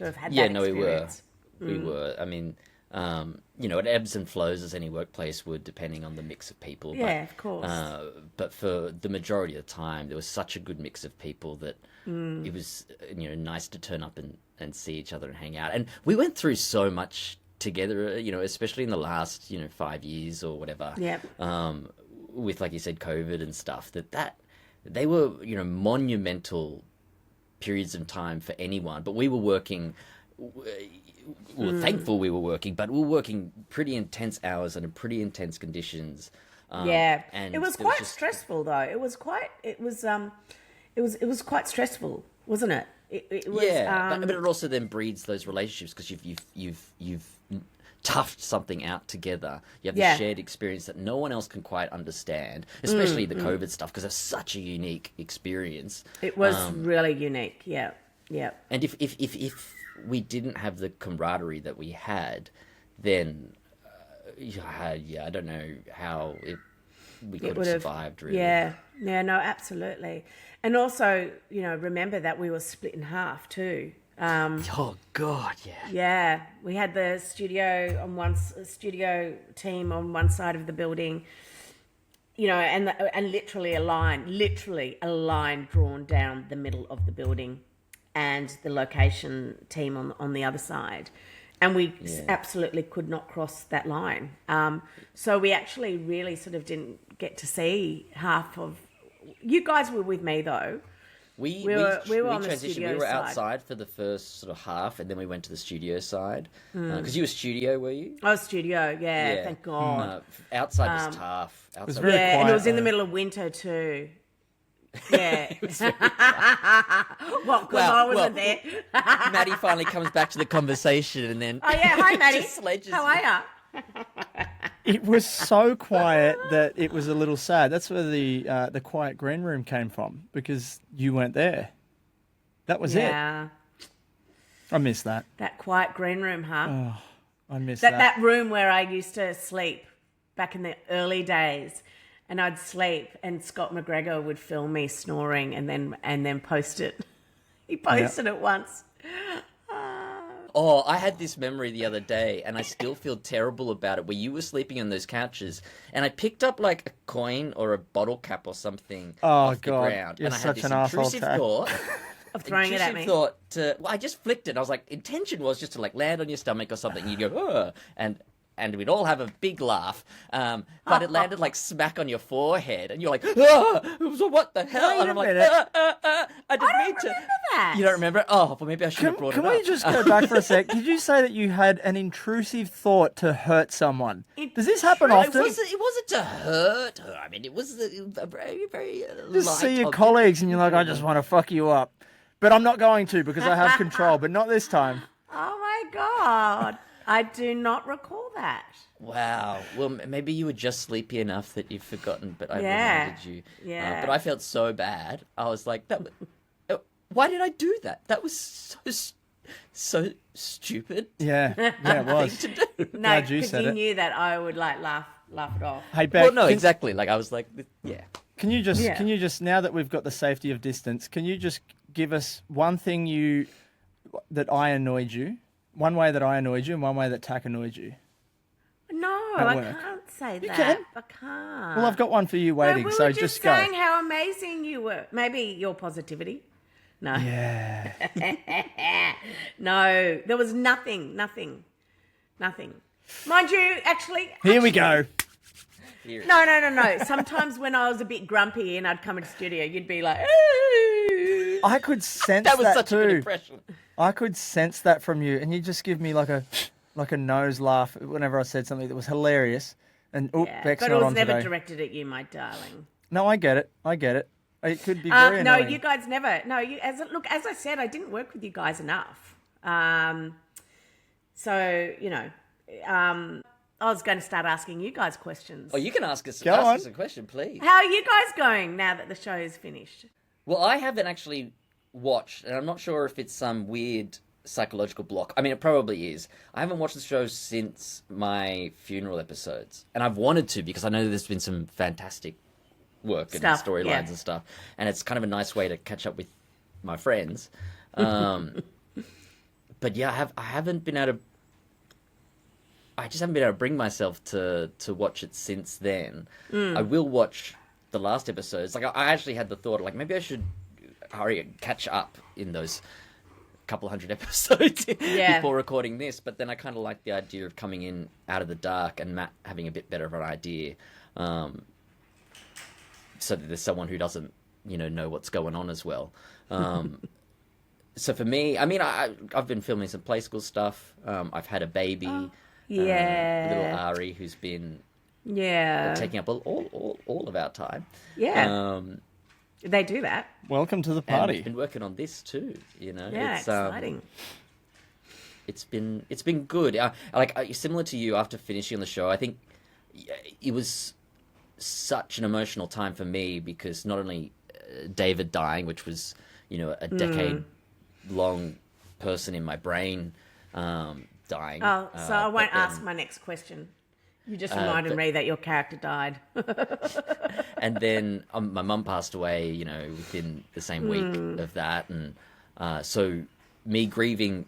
have had that experience. We were. I mean, it ebbs and flows as any workplace would, depending on the mix of people. Yeah, of course. But for the majority of the time, there was such a good mix of people that it was, nice to turn up and see each other and hang out. And we went through so much together, especially in the last, 5 years or whatever. Yeah. With, like you said, COVID and stuff, that they were, monumental periods of time for anyone. But we were working, we were thankful we were working, but we were working pretty intense hours and in pretty intense conditions. And it was quite stressful though. It was quite stressful, wasn't it? It was, but it also then breeds those relationships because you've toughed something out together. You have the shared experience that no one else can quite understand, especially the COVID stuff, because it's such a unique experience. It was really unique. Yeah. And if we didn't have the camaraderie that we had, then I don't know how we could have survived. Really. Yeah. No, absolutely. And also, remember that we were split in half too. Oh God, yeah. Yeah, we had the studio team on one side of the building, and literally a line drawn down the middle of the building, and the location team on the other side, and we absolutely could not cross that line. So we actually really sort of didn't get to see half of. You guys were with me though. We were on the transitioned. studio We were side. outside for the first sort of half, and then we went to the studio side. Because you were studio, were you? I was studio, yeah. Thank God. Outside was tough. It was very quiet, and it was in the middle of winter too. Yeah. Well, because I wasn't there. Matty finally comes back to the conversation, and then hi Matty. just sledges How are you? It was so quiet that it was a little sad. That's where the quiet green room came from, because you weren't there. That was it. Yeah. I miss that. That quiet green room, huh? Oh, I miss That room where I used to sleep back in the early days, and I'd sleep, and Scott McGregor would film me snoring, and then post it. He posted it once. Oh, I had this memory the other day, and I still feel terrible about it, where you were sleeping on those couches, and I picked up like a coin or a bottle cap or something off the ground, you're and I had such this an arsehole, intrusive Tag. thought. Of throwing it at me. Thought well, I just flicked it. I was like, intention was just to like land on your stomach or something. And you go, oh, and we'd all have a big laugh. But it landed like smack on your forehead, and you're like, oh, so what the hell? Wait and I'm like, a I didn't mean to. Remember that? You don't remember? Oh, well, maybe I should have brought Can it up. we just go back for a sec? Did you say that you had an intrusive thought to hurt someone? Does this happen often? It wasn't to hurt her. I mean, it was a very, very Just light see your object. colleagues and you're like, I just want to fuck you up. But I'm not going to, because I have control, but not this time. Oh my God. I do not recall that. Wow. Well, maybe you were just sleepy enough that you've forgotten, but I Yeah. reminded you. Yeah. But I felt so bad. I was like, why did I do that? That was so stupid. Yeah, it was. Thing to do. No, Glad you because said you it. knew that I would like laugh it off. Hey, Bek, Well, no, exactly. Like I was like, yeah. Can you just, now that we've got the safety of distance, can you just give us one thing that I annoyed you, one way that I annoyed you, and one way that Tak annoyed you? No, At I work. can't say that. can. I can't. Well, I've got one for you No, waiting, we so were just go. saying how amazing you were. Maybe your positivity. No. Yeah. No, there was nothing. Mind you, actually. Here we go. No. Sometimes when I was a bit grumpy and I'd come into studio, you'd be like, "Ooh." I could sense That was that such a good too. impression. I could sense that from you, and you just give me like a nose laugh whenever I said something that was hilarious. And Yeah, Bek's but not it was on never today. directed at you, my darling. No, I get it. It could be very No, annoying. you guys never. No, as I said, I didn't work with you guys enough. So I was going to start asking you guys questions. Oh, you can ask us Go on. a question, please. How are you guys going now that the show is finished? Well, I haven't actually watched, and I'm not sure if it's some weird psychological block. I mean, it probably is. I haven't watched the show since my funeral episodes, and I've wanted to because I know there's been some fantastic work and Stuff, storylines yeah. and stuff, and it's kind of a nice way to catch up with my friends. But yeah, I haven't been able to. I just haven't been able to bring myself to watch it since then. I will watch the last episodes. Like I actually had the thought, like maybe I should hurry and catch up in those couple hundred episodes before recording this. But then I kind of like the idea of coming in out of the dark and Matt having a bit better of an idea, so that there's someone who doesn't, know what's going on as well. So for me, I mean, I've been filming some play school stuff. I've had a baby. Yeah. Little Ari, who's been Yeah. taking up all of our time. Yeah. They do that. Welcome to the And party. we've been working on this too. Yeah, it's exciting. It's been good. Similar to you, after finishing on the show, I think it was such an emotional time for me because not only David dying, which was a decade-long person in my brain dying. Oh, so I won't but then- ask my next question. You just reminded me that your character died. And then my mum passed away, within the same week of that. And so me grieving,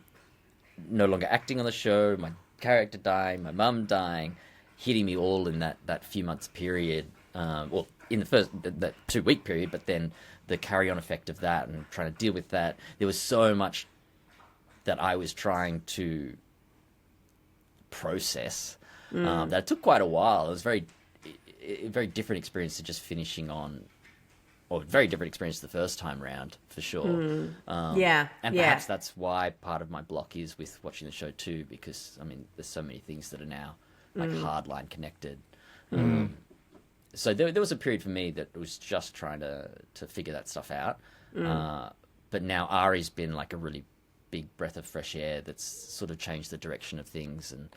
no longer acting on the show, my character dying, my mum dying, hitting me all in that few months period. Well, in the first, that 2-week period, but then the carry-on effect of that and trying to deal with that. There was so much that I was trying to process that it took quite a while. It was a very different experience to just finishing on, or very different experience the first time round, for sure. Yeah. And yeah. perhaps that's why part of my block is with watching the show too, because, I mean, there's so many things that are now, like, hardline connected. So there was a period for me that was just trying to figure that stuff out. But now Ari's been, like, a really big breath of fresh air that's sort of changed the direction of things. And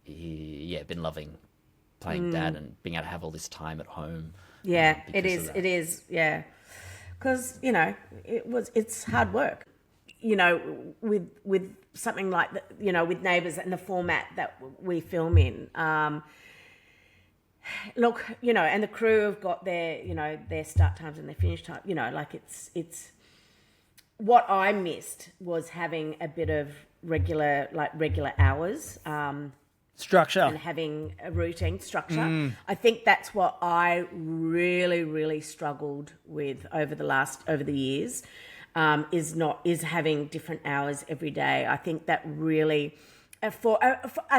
been loving playing dad and being able to have all this time at home. Yeah, it because is. of that. It is. Yeah, because it's hard work. With something like that, with Neighbours and the format that we film in. Look, and the crew have got their start times and their finish time. It's what I missed was having a bit of regular hours. Structure. And having a routine structure. I think that's what I really, really struggled with over the years, is having different hours every day. I think that really, I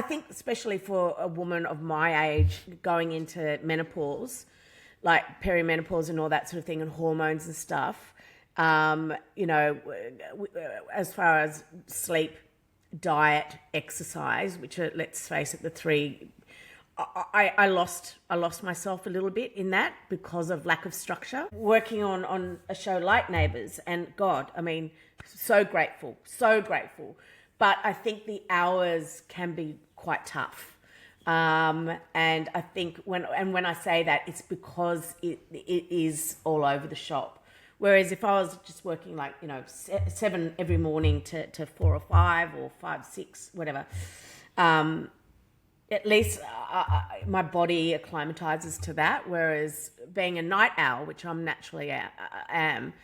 think especially for a woman of my age going into menopause, like perimenopause and all that sort of thing, and hormones and stuff, as far as sleep, diet, exercise, which are, let's face it, the three. I lost myself a little bit in that because of lack of structure. Working on a show like Neighbours, and God, I mean, so grateful. But I think the hours can be quite tough. And I think when I say that, it's because it is all over the shop. Whereas if I was just working 7 every morning to 4 or 5 or 5, 6, whatever, at least my body acclimatizes to that. Whereas being a night owl, which I'm naturally am,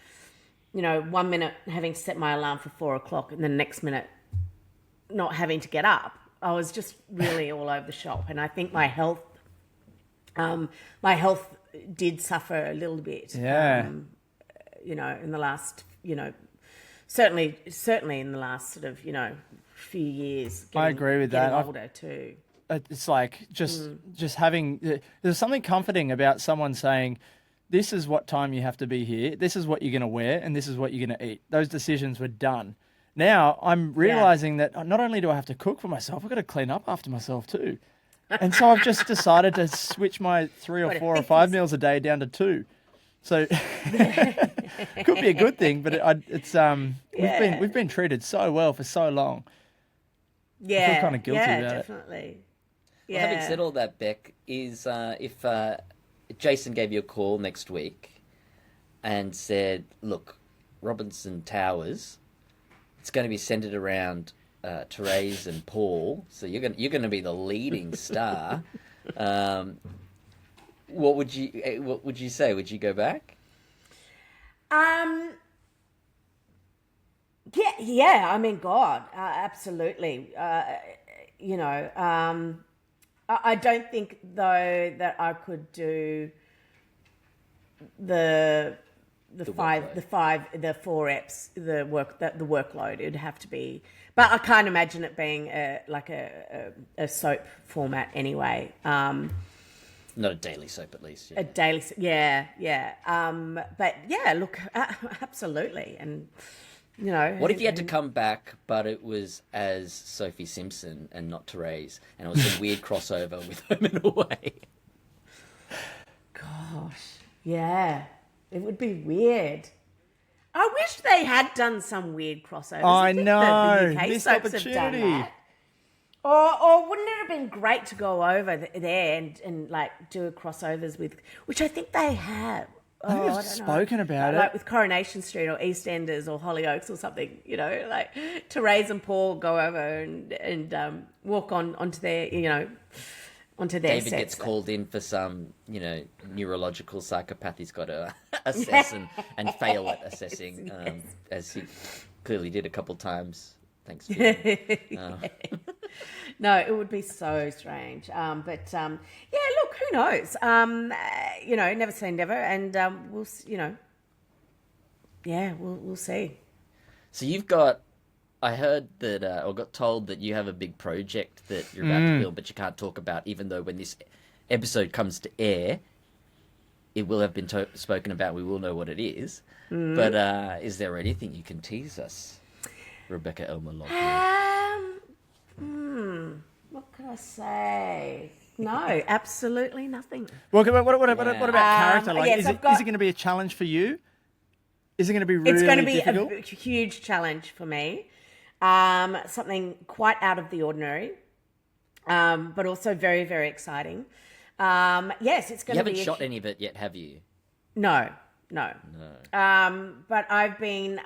1 minute having to set my alarm for 4 o'clock and the next minute not having to get up, I was just really all over the shop. And I think my health did suffer a little bit. Yeah. In the last, certainly in the last sort of, few years. I agree with that. Getting older too. It's like just having, there's something comforting about someone saying, this is what time you have to be here, this is what you're going to wear, and this is what you're going to eat. Those decisions were done. Now I'm realizing that not only do I have to cook for myself, I've got to clean up after myself too. And so I've just decided to switch my 3 or 4 or 5 meals a day down to 2. So could be a good thing, but we've been treated so well for so long. Yeah, I feel kind of guilty about definitely. Well, having said all that, Bek, is if Jason gave you a call next week and said, "Look, Robinson Towers, it's going to be centered around Terese and Paul, so you're going to be the leading star." What would you say? Would you go back? Yeah. I mean, God, absolutely. I don't think though that I could do the 4 eps, the workload. It'd have to be, but I can't imagine it being a soap format anyway. Not a daily soap, at least. Yeah. A daily, yeah. But yeah, look, absolutely, and What if you had to come back, but it was as Sophie Simpson and not Terese, and it was a weird crossover with Home and Away? Gosh, yeah, it would be weird. I wish they had done some weird crossovers. I think know, the UK missed soaps have done opportunity. that. Or wouldn't it have been great to go over there and do a crossovers with, which I think they have. I think I've spoken about it. Like with Coronation Street or EastEnders or Hollyoaks or something, like Terese and Paul go over and walk onto their, onto their David sets. gets called in for some, neurological psychopath he's got to assess and fail at assessing, as he clearly did a couple times. Thanks. No, it would be so strange. But look, who knows? Never say never, and we'll see. So you've got, I heard that, or got told that you have a big project that you're about to build, but you can't talk about, even though when this episode comes to air, it will have been spoken about. We will know what it is. But is there anything you can tease us, Rebekah Elmaloglou? What can I say? No, absolutely nothing. Well, what about character? Like, yes, is it going to be a challenge for you? Is it going to be really difficult? It's going to be a huge challenge for me. Something quite out of the ordinary. but also very, very exciting. Yes, it's going You to be. haven't shot any of it yet, have you? No. But I've been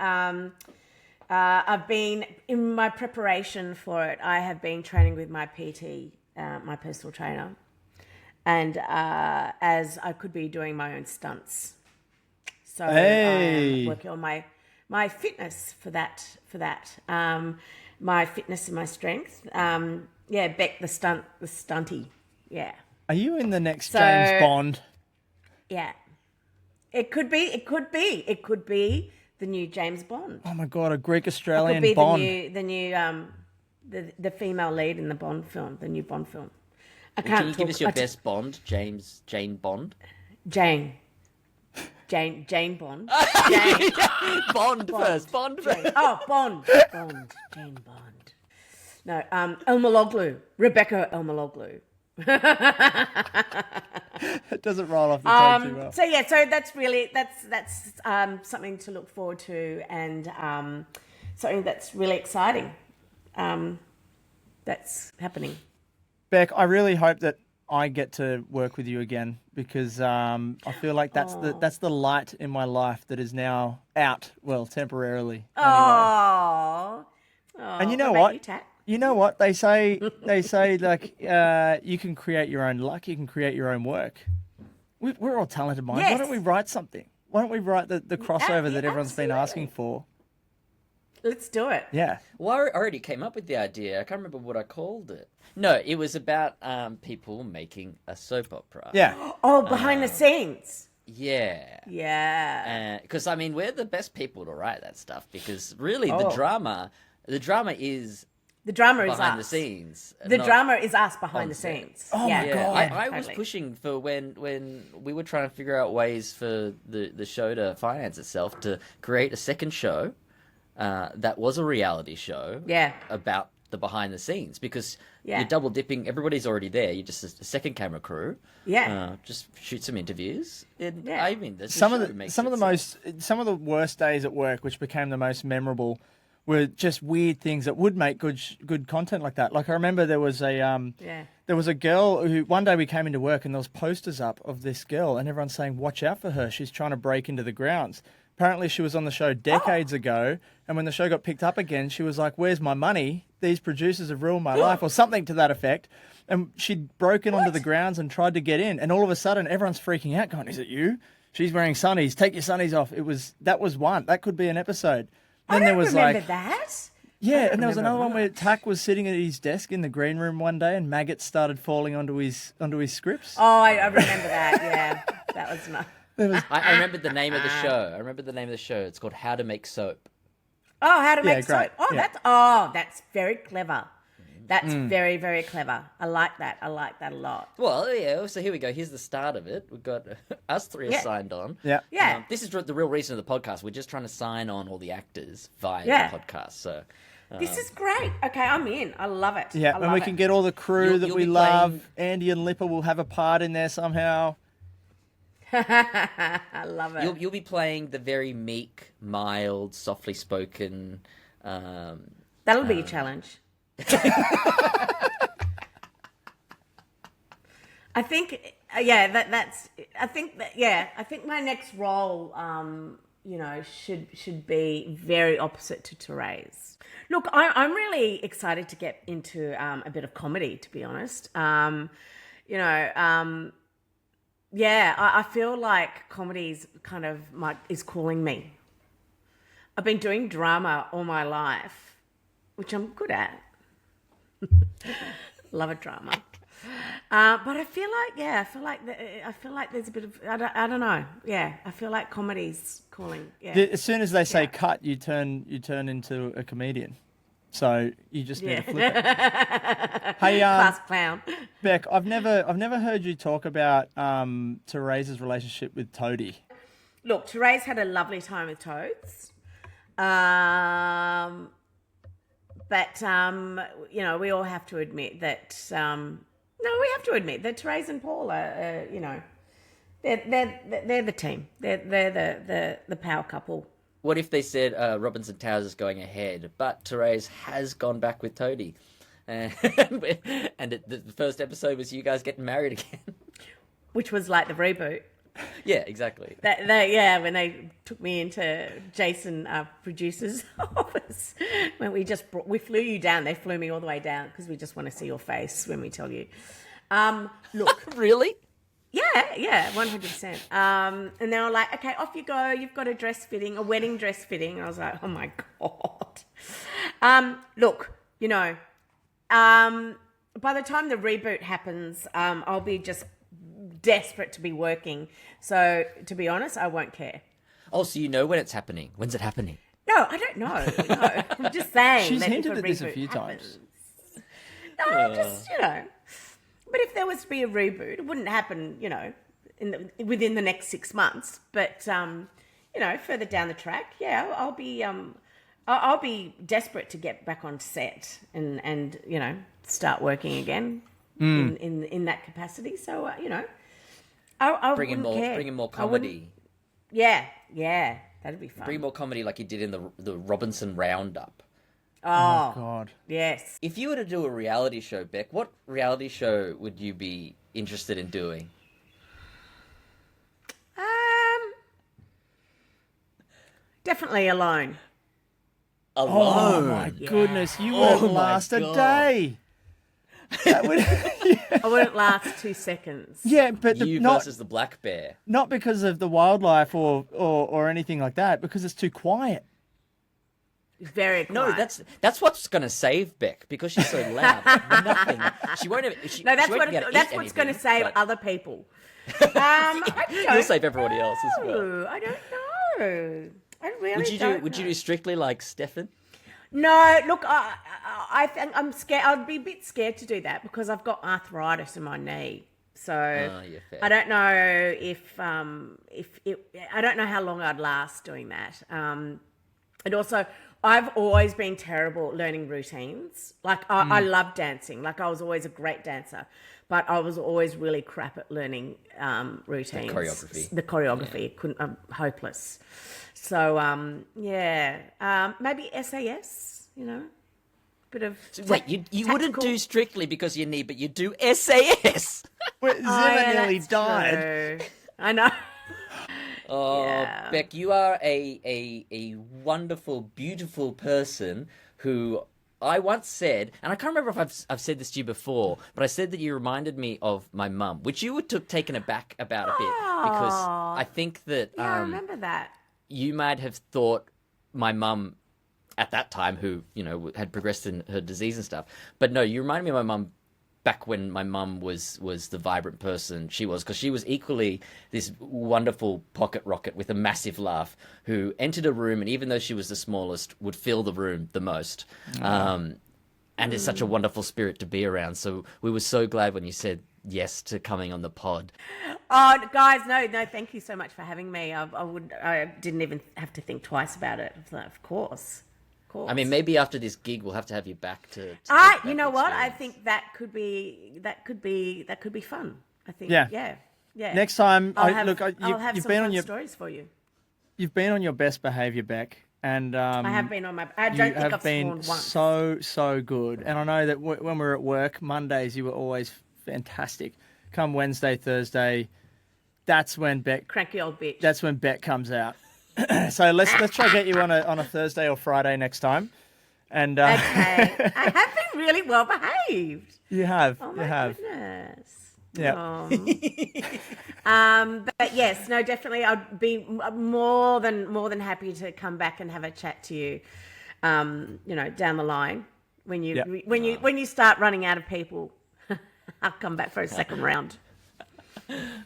in my preparation for it. I have been training with my PT, my personal trainer, and as I could be doing my own stunts. So I am working on my fitness for that. My fitness and my strength. Bek the stunty. Yeah. Are you in the next James Bond? Yeah. It could be the new James Bond. Oh my God, a Greek Australian It could be Bond. the female lead in the Bond film, the new Bond film. Can you give us your best Bond, Jane Bond? Jane Bond. Jane. Bond first. Jane. Oh, Bond. Jane Bond. No, Elmaloglou. Rebekah Elmaloglou. It doesn't roll off the tongue too well. So that's something to look forward to, and something that's really exciting. That's happening. Bek, I really hope that I get to work with you again, because I feel like that's the light in my life that is now out, well, temporarily. Anyway. And you know what? You know what they say? They say like you can create your own luck. You can create your own work. We're all talented minds. Yes. Why don't we write something? Why don't we write the crossover that everyone's been asking for? Let's do it. Yeah. Well, I already came up with the idea. I can't remember what I called it. No, it was about people making a soap opera. Yeah. Oh, behind the scenes. Yeah. Yeah. Because, I mean, we're the best people to write that stuff, because really the drama is The drama is behind the us. scenes. The drama is us behind the scenes. Oh my God. I was pushing for when we were trying to figure out ways for the show to finance itself, to create a second show that was a reality show about the behind the scenes, because you're double dipping. Everybody's already there. You're just a second camera crew. Just shoot some interviews. And, I mean, some of the worst days at work, which became the most memorable, were just weird things that would make good content like that. Like I remember there was a girl who one day we came into work and there was posters up of this girl and everyone's saying, watch out for her, she's trying to break into the grounds. Apparently she was on the show decades ago, and when the show got picked up again, she was like, where's my money? These producers have ruined my life, or something to that effect. And she'd broken onto the grounds and tried to get in, and all of a sudden everyone's freaking out going, is it you? She's wearing sunnies, take your sunnies off. That was one. That could be an episode. Then I there was remember that. Yeah, and there was another one where Tak was sitting at his desk in the green room one day and maggots started falling onto his scripts. Oh, I remember that, yeah. That was nice. I remembered the name of the show. It's called How to Make Soap. Oh, How to Make great. Soap. Oh, that's very clever. That's very, very clever. I like that. I like that a lot. Well, yeah, so here we go. Here's the start of it. We've got us three are signed on. Yeah. Yeah. This is the real reason of the podcast. We're just trying to sign on all the actors via the podcast. So this is great. Okay, I'm in. I love it. Yeah, and we can get all the crew that we love. Andy and Lipper will have a part in there somehow. I love it. You'll be playing the very meek, mild, softly spoken. That'll be a challenge. I think, I think my next role, should be very opposite to Terese. Look, I'm really excited to get into a bit of comedy, to be honest. I feel like comedy's is calling me. I've been doing drama all my life, which I'm good at. Love a drama. But I feel like there's a bit of, I don't know. Yeah, I feel like comedy's calling. Yeah. As soon as they say cut, you turn into a comedian. So you just need to flip it. Hey, class clown. Bek, I've never heard you talk about Terese's relationship with Toadie. Look, Terese had a lovely time with Toads. But we all have to admit that. We have to admit that Terese and Paul are, they're the team. They're the power couple. What if they said Robinson Towers is going ahead, but Terese has gone back with Toadie? and the first episode was you guys getting married again. Which was like the reboot. Yeah, exactly. When they took me into Jason, producer's office, when we flew you down. They flew me all the way down because we just want to see your face when we tell you. Look, Really? yeah, 100%. And they were like, okay, off you go. You've got a wedding dress fitting. And I was like, oh my God. Look, by the time the reboot happens, I'll be just desperate to be working. So to be honest, I won't care. Oh, so you know when it's happening? When's it happening? No, I don't know. No, I'm just saying. She's that hinted if at this a reboot few happens- times. No, just But if there was to be a reboot, it wouldn't happen, within the next 6 months. But further down the track, I'll be desperate to get back on set and start working again in that capacity. So I Bring in more comedy. Yeah, that'd be fun. Bring more comedy like you did in the Robinson Roundup. Oh God. yes. If you were to do a reality show, Bek, what reality show would you be interested in doing? Definitely Alone. Oh Alone. my goodness, you wouldn't last a day. That would, I wouldn't last 2 seconds. yeah, but You not versus the black bear. not because of the wildlife or anything like that, because it's too quiet. Very quiet. No, that's what's going to save Bek because she's so loud. Nothing. She won't. That's what's going to save other people. You'll save everybody else as well. I don't know. I really Would you do Strictly like Stefan? No, look, I think I'm scared. I'd be a bit scared to do that because I've got arthritis in my knee. So Yeah, fair. I don't know if I don't know how long I'd last doing that. And also, I've always been terrible at learning routines. Like I love dancing. Like I was always a great dancer, but I was always really crap at learning routines. The choreography. I'm hopeless. So maybe SAS. Bit of Wait, you wouldn't do Strictly because you need, but you do SAS. Zimmer nearly died. True. I know. Oh, Yeah. Bek, you are a wonderful, beautiful person who I once said, and I can't remember if I've said this to you before, but I said that you reminded me of my mum, which you were taken aback about a bit because I think that I remember that. you might have thought my mum at that time, who had progressed in her disease and stuff, but no, you reminded me of my mum back when my mum was the vibrant person she was, because she was equally this wonderful pocket rocket with a massive laugh who entered a room, and even though she was the smallest, would fill the room the most. And is such a wonderful spirit to be around. So we were so glad when you said yes to coming on the pod. Oh, guys, no, thank you so much for having me. I didn't even have to think twice about it. Of course. I mean, maybe after this gig, we'll have to have you back to You know what? I think that could be fun. I think. Yeah. Next time, I'll have you've some been fun on your stories for you. You've been on your best behaviour, Bek, and I have been on my. I don't think I've been sworn once. so good. And I know that when we're at work Mondays, you were always fantastic. Come Wednesday, Thursday, that's when Bek Cranky old bitch. That's when Bek comes out. So let's try to get you on a Thursday or Friday next time. And Okay, I have been really well behaved. you have, Oh you my have. goodness. Yeah. But yes, no, definitely, I'd be more than happy to come back and have a chat to you. Down the line when you start running out of people, I'll come back for a second round.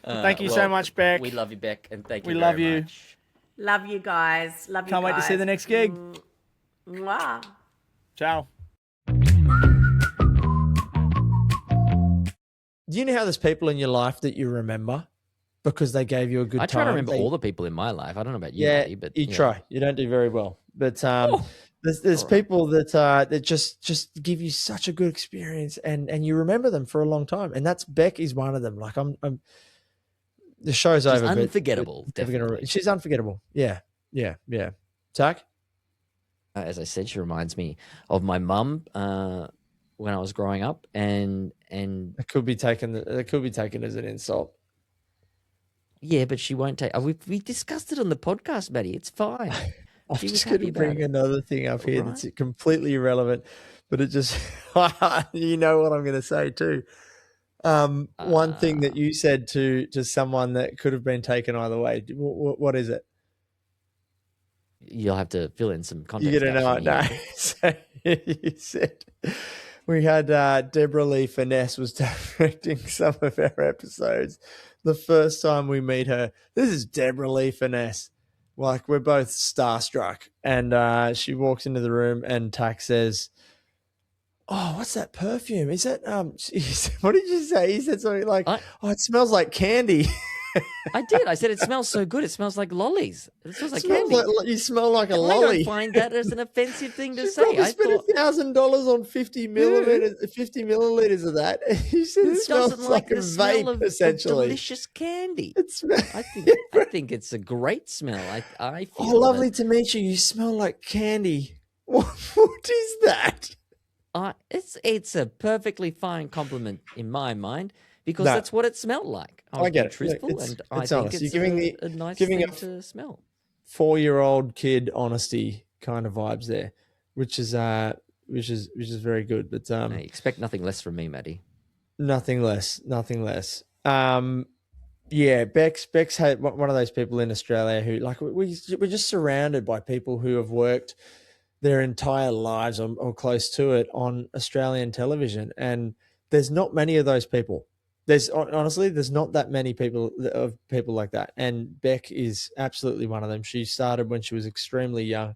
Thank you so much, Bek. We love you, Bek, and thank you We very love you. much. Love you guys. Love you. Can't wait to see the next gig. Mwah. Ciao. Do you know how there's people in your life that you remember because they gave you a good I time? try to remember all the people in my life. I don't know about you, Yeah, Matty, but you try. You don't do very well, but there's All right. people that just give you such a good experience, and you remember them for a long time. And that's Bek is one of them. Like I'm the show's She's over. but unforgettable, we're never gonna definitely. she's unforgettable. Yeah. Tak? As I said, she reminds me of my mum when I was growing up, and It could be taken as an insult. yeah, but she won't take. We discussed it on the podcast, Matty. It's fine. I'm She was just going happy to bring about it. another thing up here Right. that's completely irrelevant, but it just you know what I'm going to say too. One thing that you said to someone that could have been taken either way. What is it? You'll have to fill in some context. You're going to know it now. So you said we had Deborah Lee Finesse was directing some of our episodes. The first time we meet her, this is Deborah Lee Finesse. Like, we're both starstruck. And she walks into the room and Tak says, "Oh, what's that perfume? Is that what did you say?" He said something like, "Oh, it smells like candy." I did. I said it smells so good. It smells like lollies. It smells like candy. You smell like a And lolly. I don't find that as an offensive thing to She say. probably I spent thought, $1,000 on 50 milliliters of that. You said who it smells doesn't like a the smell vape, of essentially. delicious candy? I I think it's a great smell. I feel lovely to meet you. You smell like candy. What is that? it's a perfectly fine compliment in my mind, because No. that's what it smelled like. I was get being it. truthful, It's and I think honest. it's You're giving a nice giving thing a- to smell. 4-year-old kid honesty kind of vibes there, which is very good. But No, you expect nothing less from me, Matty. nothing less. Yeah, Beck's had one of those people in Australia who, like, we're just surrounded by people who have worked their entire lives or close to it on Australian television, and there's not many of those people. There's not that many people like that, and Bek is absolutely one of them. She started when she was extremely young,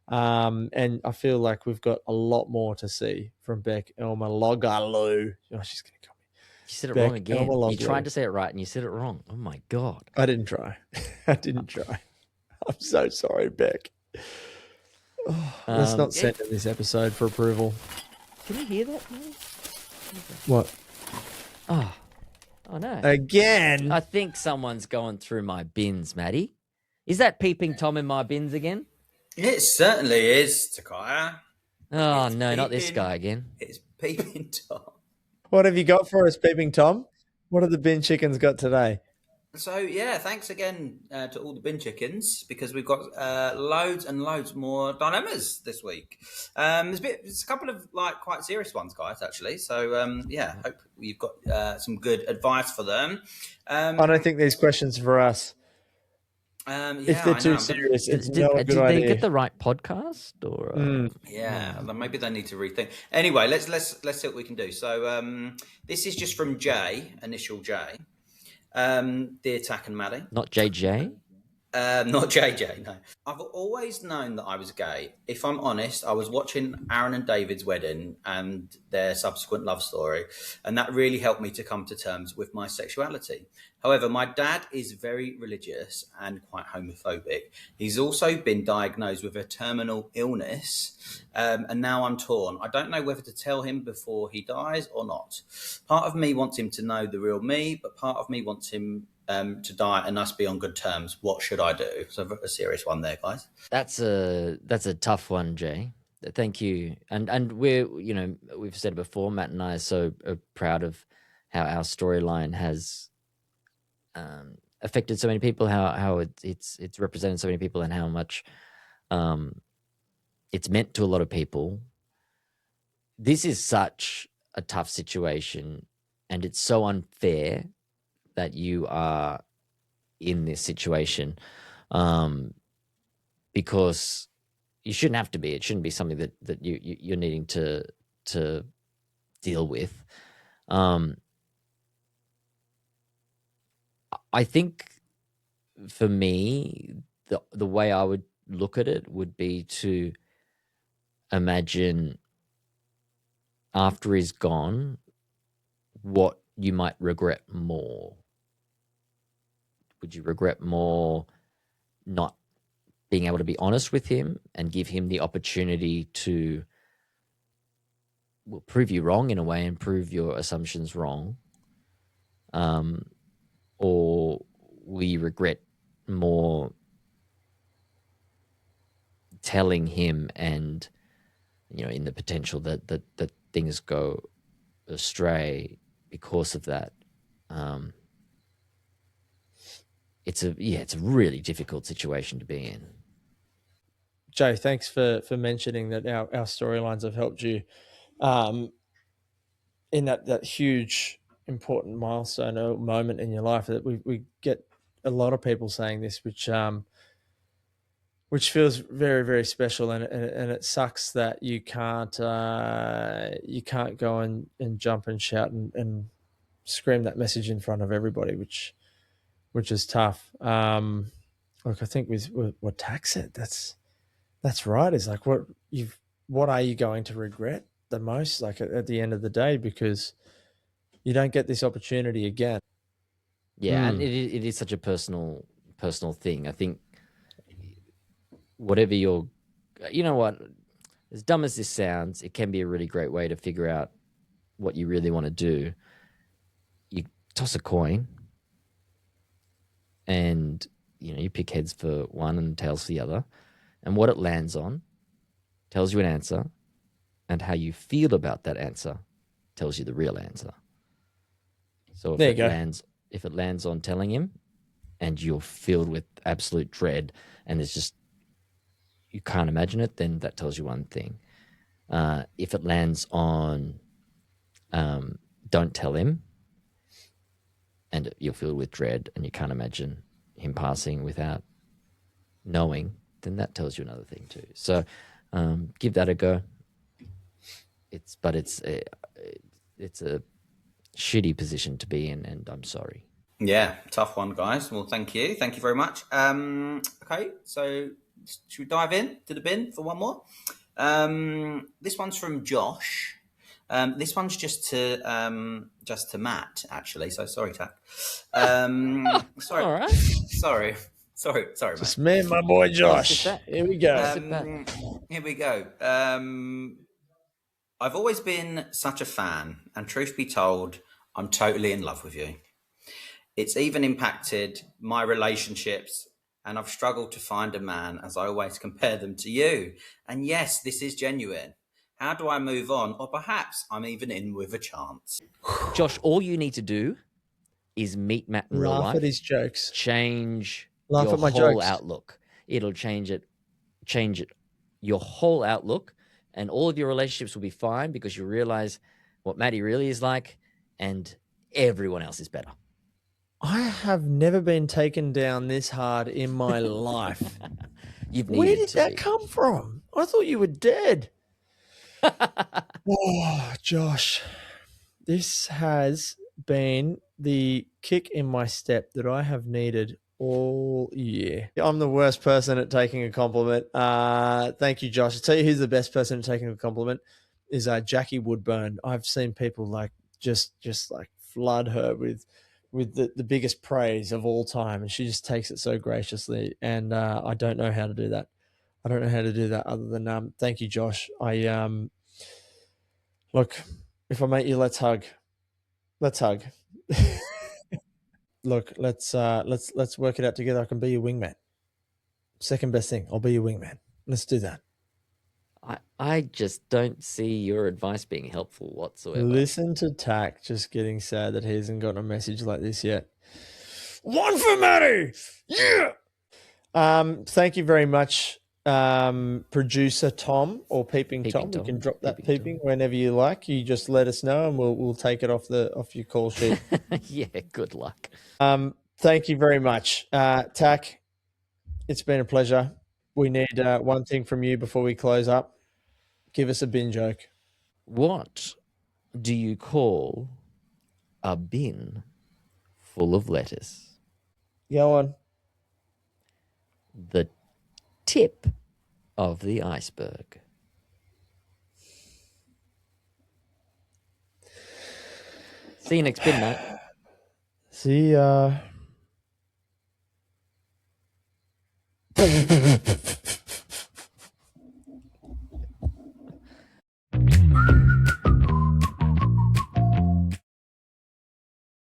and I feel like we've got a lot more to see from Bek Elmaloglou. Oh, she's going to call me. You said it Bek wrong again. You Elmaloglou. tried to say it right, and you said it wrong. Oh my god! I didn't try. I'm so sorry, Bek. Let's not send in this episode for approval. Can you hear that, Matty? What? Oh no! Again? I think someone's going through my bins, Matty. Is that peeping Tom in my bins again? It certainly is, Takaya. Oh It's no, not this peeping. guy again. It's peeping Tom. What have you got for us, Peeping Tom? What have the bin chickens got today? So yeah, thanks again to all the bin chickens, because we've got loads and loads more dilemmas this week. There's a couple of quite serious ones, guys, actually. So yeah, hope you've got some good advice for them. I don't think these questions are for us. If they're too serious, it's not a good Did idea. they get the right podcast, or Yeah, maybe they need to rethink. Anyway, let's see what we can do. So this is just from J, initial J. Dear Tak and Matty. not JJ? Not JJ, no. I've always known that I was gay. If I'm honest, I was watching Aaron and David's wedding and their subsequent love story, and that really helped me to come to terms with my sexuality. However, my dad is very religious and quite homophobic. He's also been diagnosed with a terminal illness, and now I'm torn. I don't know whether to tell him before he dies or not. Part of me wants him to know the real me, but part of me wants him to die and us be on good terms. What should I do? So a serious one there, guys. That's a tough one, Jay. Thank you. And we've said it before, Matt and I are so proud of how our storyline has affected so many people, how it's represented so many people, and how much it's meant to a lot of people. This is such a tough situation, and it's so unfair that you are in this situation, because you shouldn't have to be. It shouldn't be something that you're needing to deal with. I think for me, the way I would look at it would be to imagine after he's gone, what you might regret more. Would you regret more not being able to be honest with him and give him the opportunity to prove you wrong in a way and prove your assumptions wrong? Or will you regret more telling him and in the potential that things go astray because of that. It's a really difficult situation to be in. Jay, thanks for mentioning that our storylines have helped you in that huge important milestone or moment in your life. That we get a lot of people saying this, which feels very, very special, and it sucks that you can't go and jump and shout and scream that message in front of everybody, which is tough. Look, I think with what Tak said, that's right. It's like what are you going to regret the most, like at the end of the day, because you don't get this opportunity again. Yeah, and it is such a personal thing. I think whatever you know what, as dumb as this sounds, it can be a really great way to figure out what you really want to do. You toss a coin and, you pick heads for one and tails for the other. And what it lands on tells you an answer, and how you feel about that answer tells you the real answer. So if it lands on telling him and you're filled with absolute dread and it's just, you can't imagine it, then that tells you one thing. If it lands on don't tell him and you're filled with dread and you can't imagine him passing without knowing, then that tells you another thing too. So give that a go. It's a shitty position to be in, and I'm sorry. Yeah, tough one, guys. Well, thank you very much. Okay, so should we dive in to the bin for one more? This one's from Josh. This one's just to Matt, actually. So sorry, Tak. Sorry. All right. Sorry, Just mate. me and my boy Josh. Here we go. Here we go. I've always been such a fan, and truth be told, I'm totally in love with you. It's even impacted my relationships, and I've struggled to find a man as I always compare them to you. And yes, this is genuine. How do I move on? Or perhaps I'm even in with a chance. Josh, all you need to do is meet Matt in real life. Laugh at his jokes. Change Laugh your at my whole jokes. outlook. It'll change it, your whole outlook, and all of your relationships will be fine because you realize what Matty really is like, and everyone else is better. I have never been taken down this hard in my life. Where did that come from? I thought you were dead. Oh, Josh, this has been the kick in my step that I have needed all year. I'm the worst person at taking a compliment. Thank you, Josh. I'll tell you who's the best person at taking a compliment is Jackie Woodburn. I've seen people like just like flood her with the biggest praise of all time, and she just takes it so graciously. And I don't know how to do that. I don't know how to do that other than thank you, Josh. Look, if I meet you, let's hug. Let's hug. Look, let's work it out together. I can be your wingman. Second best thing, I'll be your wingman. Let's do that. I just don't see your advice being helpful whatsoever. Listen to Tak just getting sad that he hasn't gotten a message like this yet. One for Matty! Yeah! Thank you very much, producer Tom or Peeping Tom. You can drop that peeping whenever you like. You just let us know and we'll take it off your call sheet. Yeah, good luck. Thank you very much. Tak, it's been a pleasure. We need one thing from you before we close up. Give us a bin joke. What do you call a bin full of lettuce? Go on. The tip of the iceberg. See you next midnight. See ya.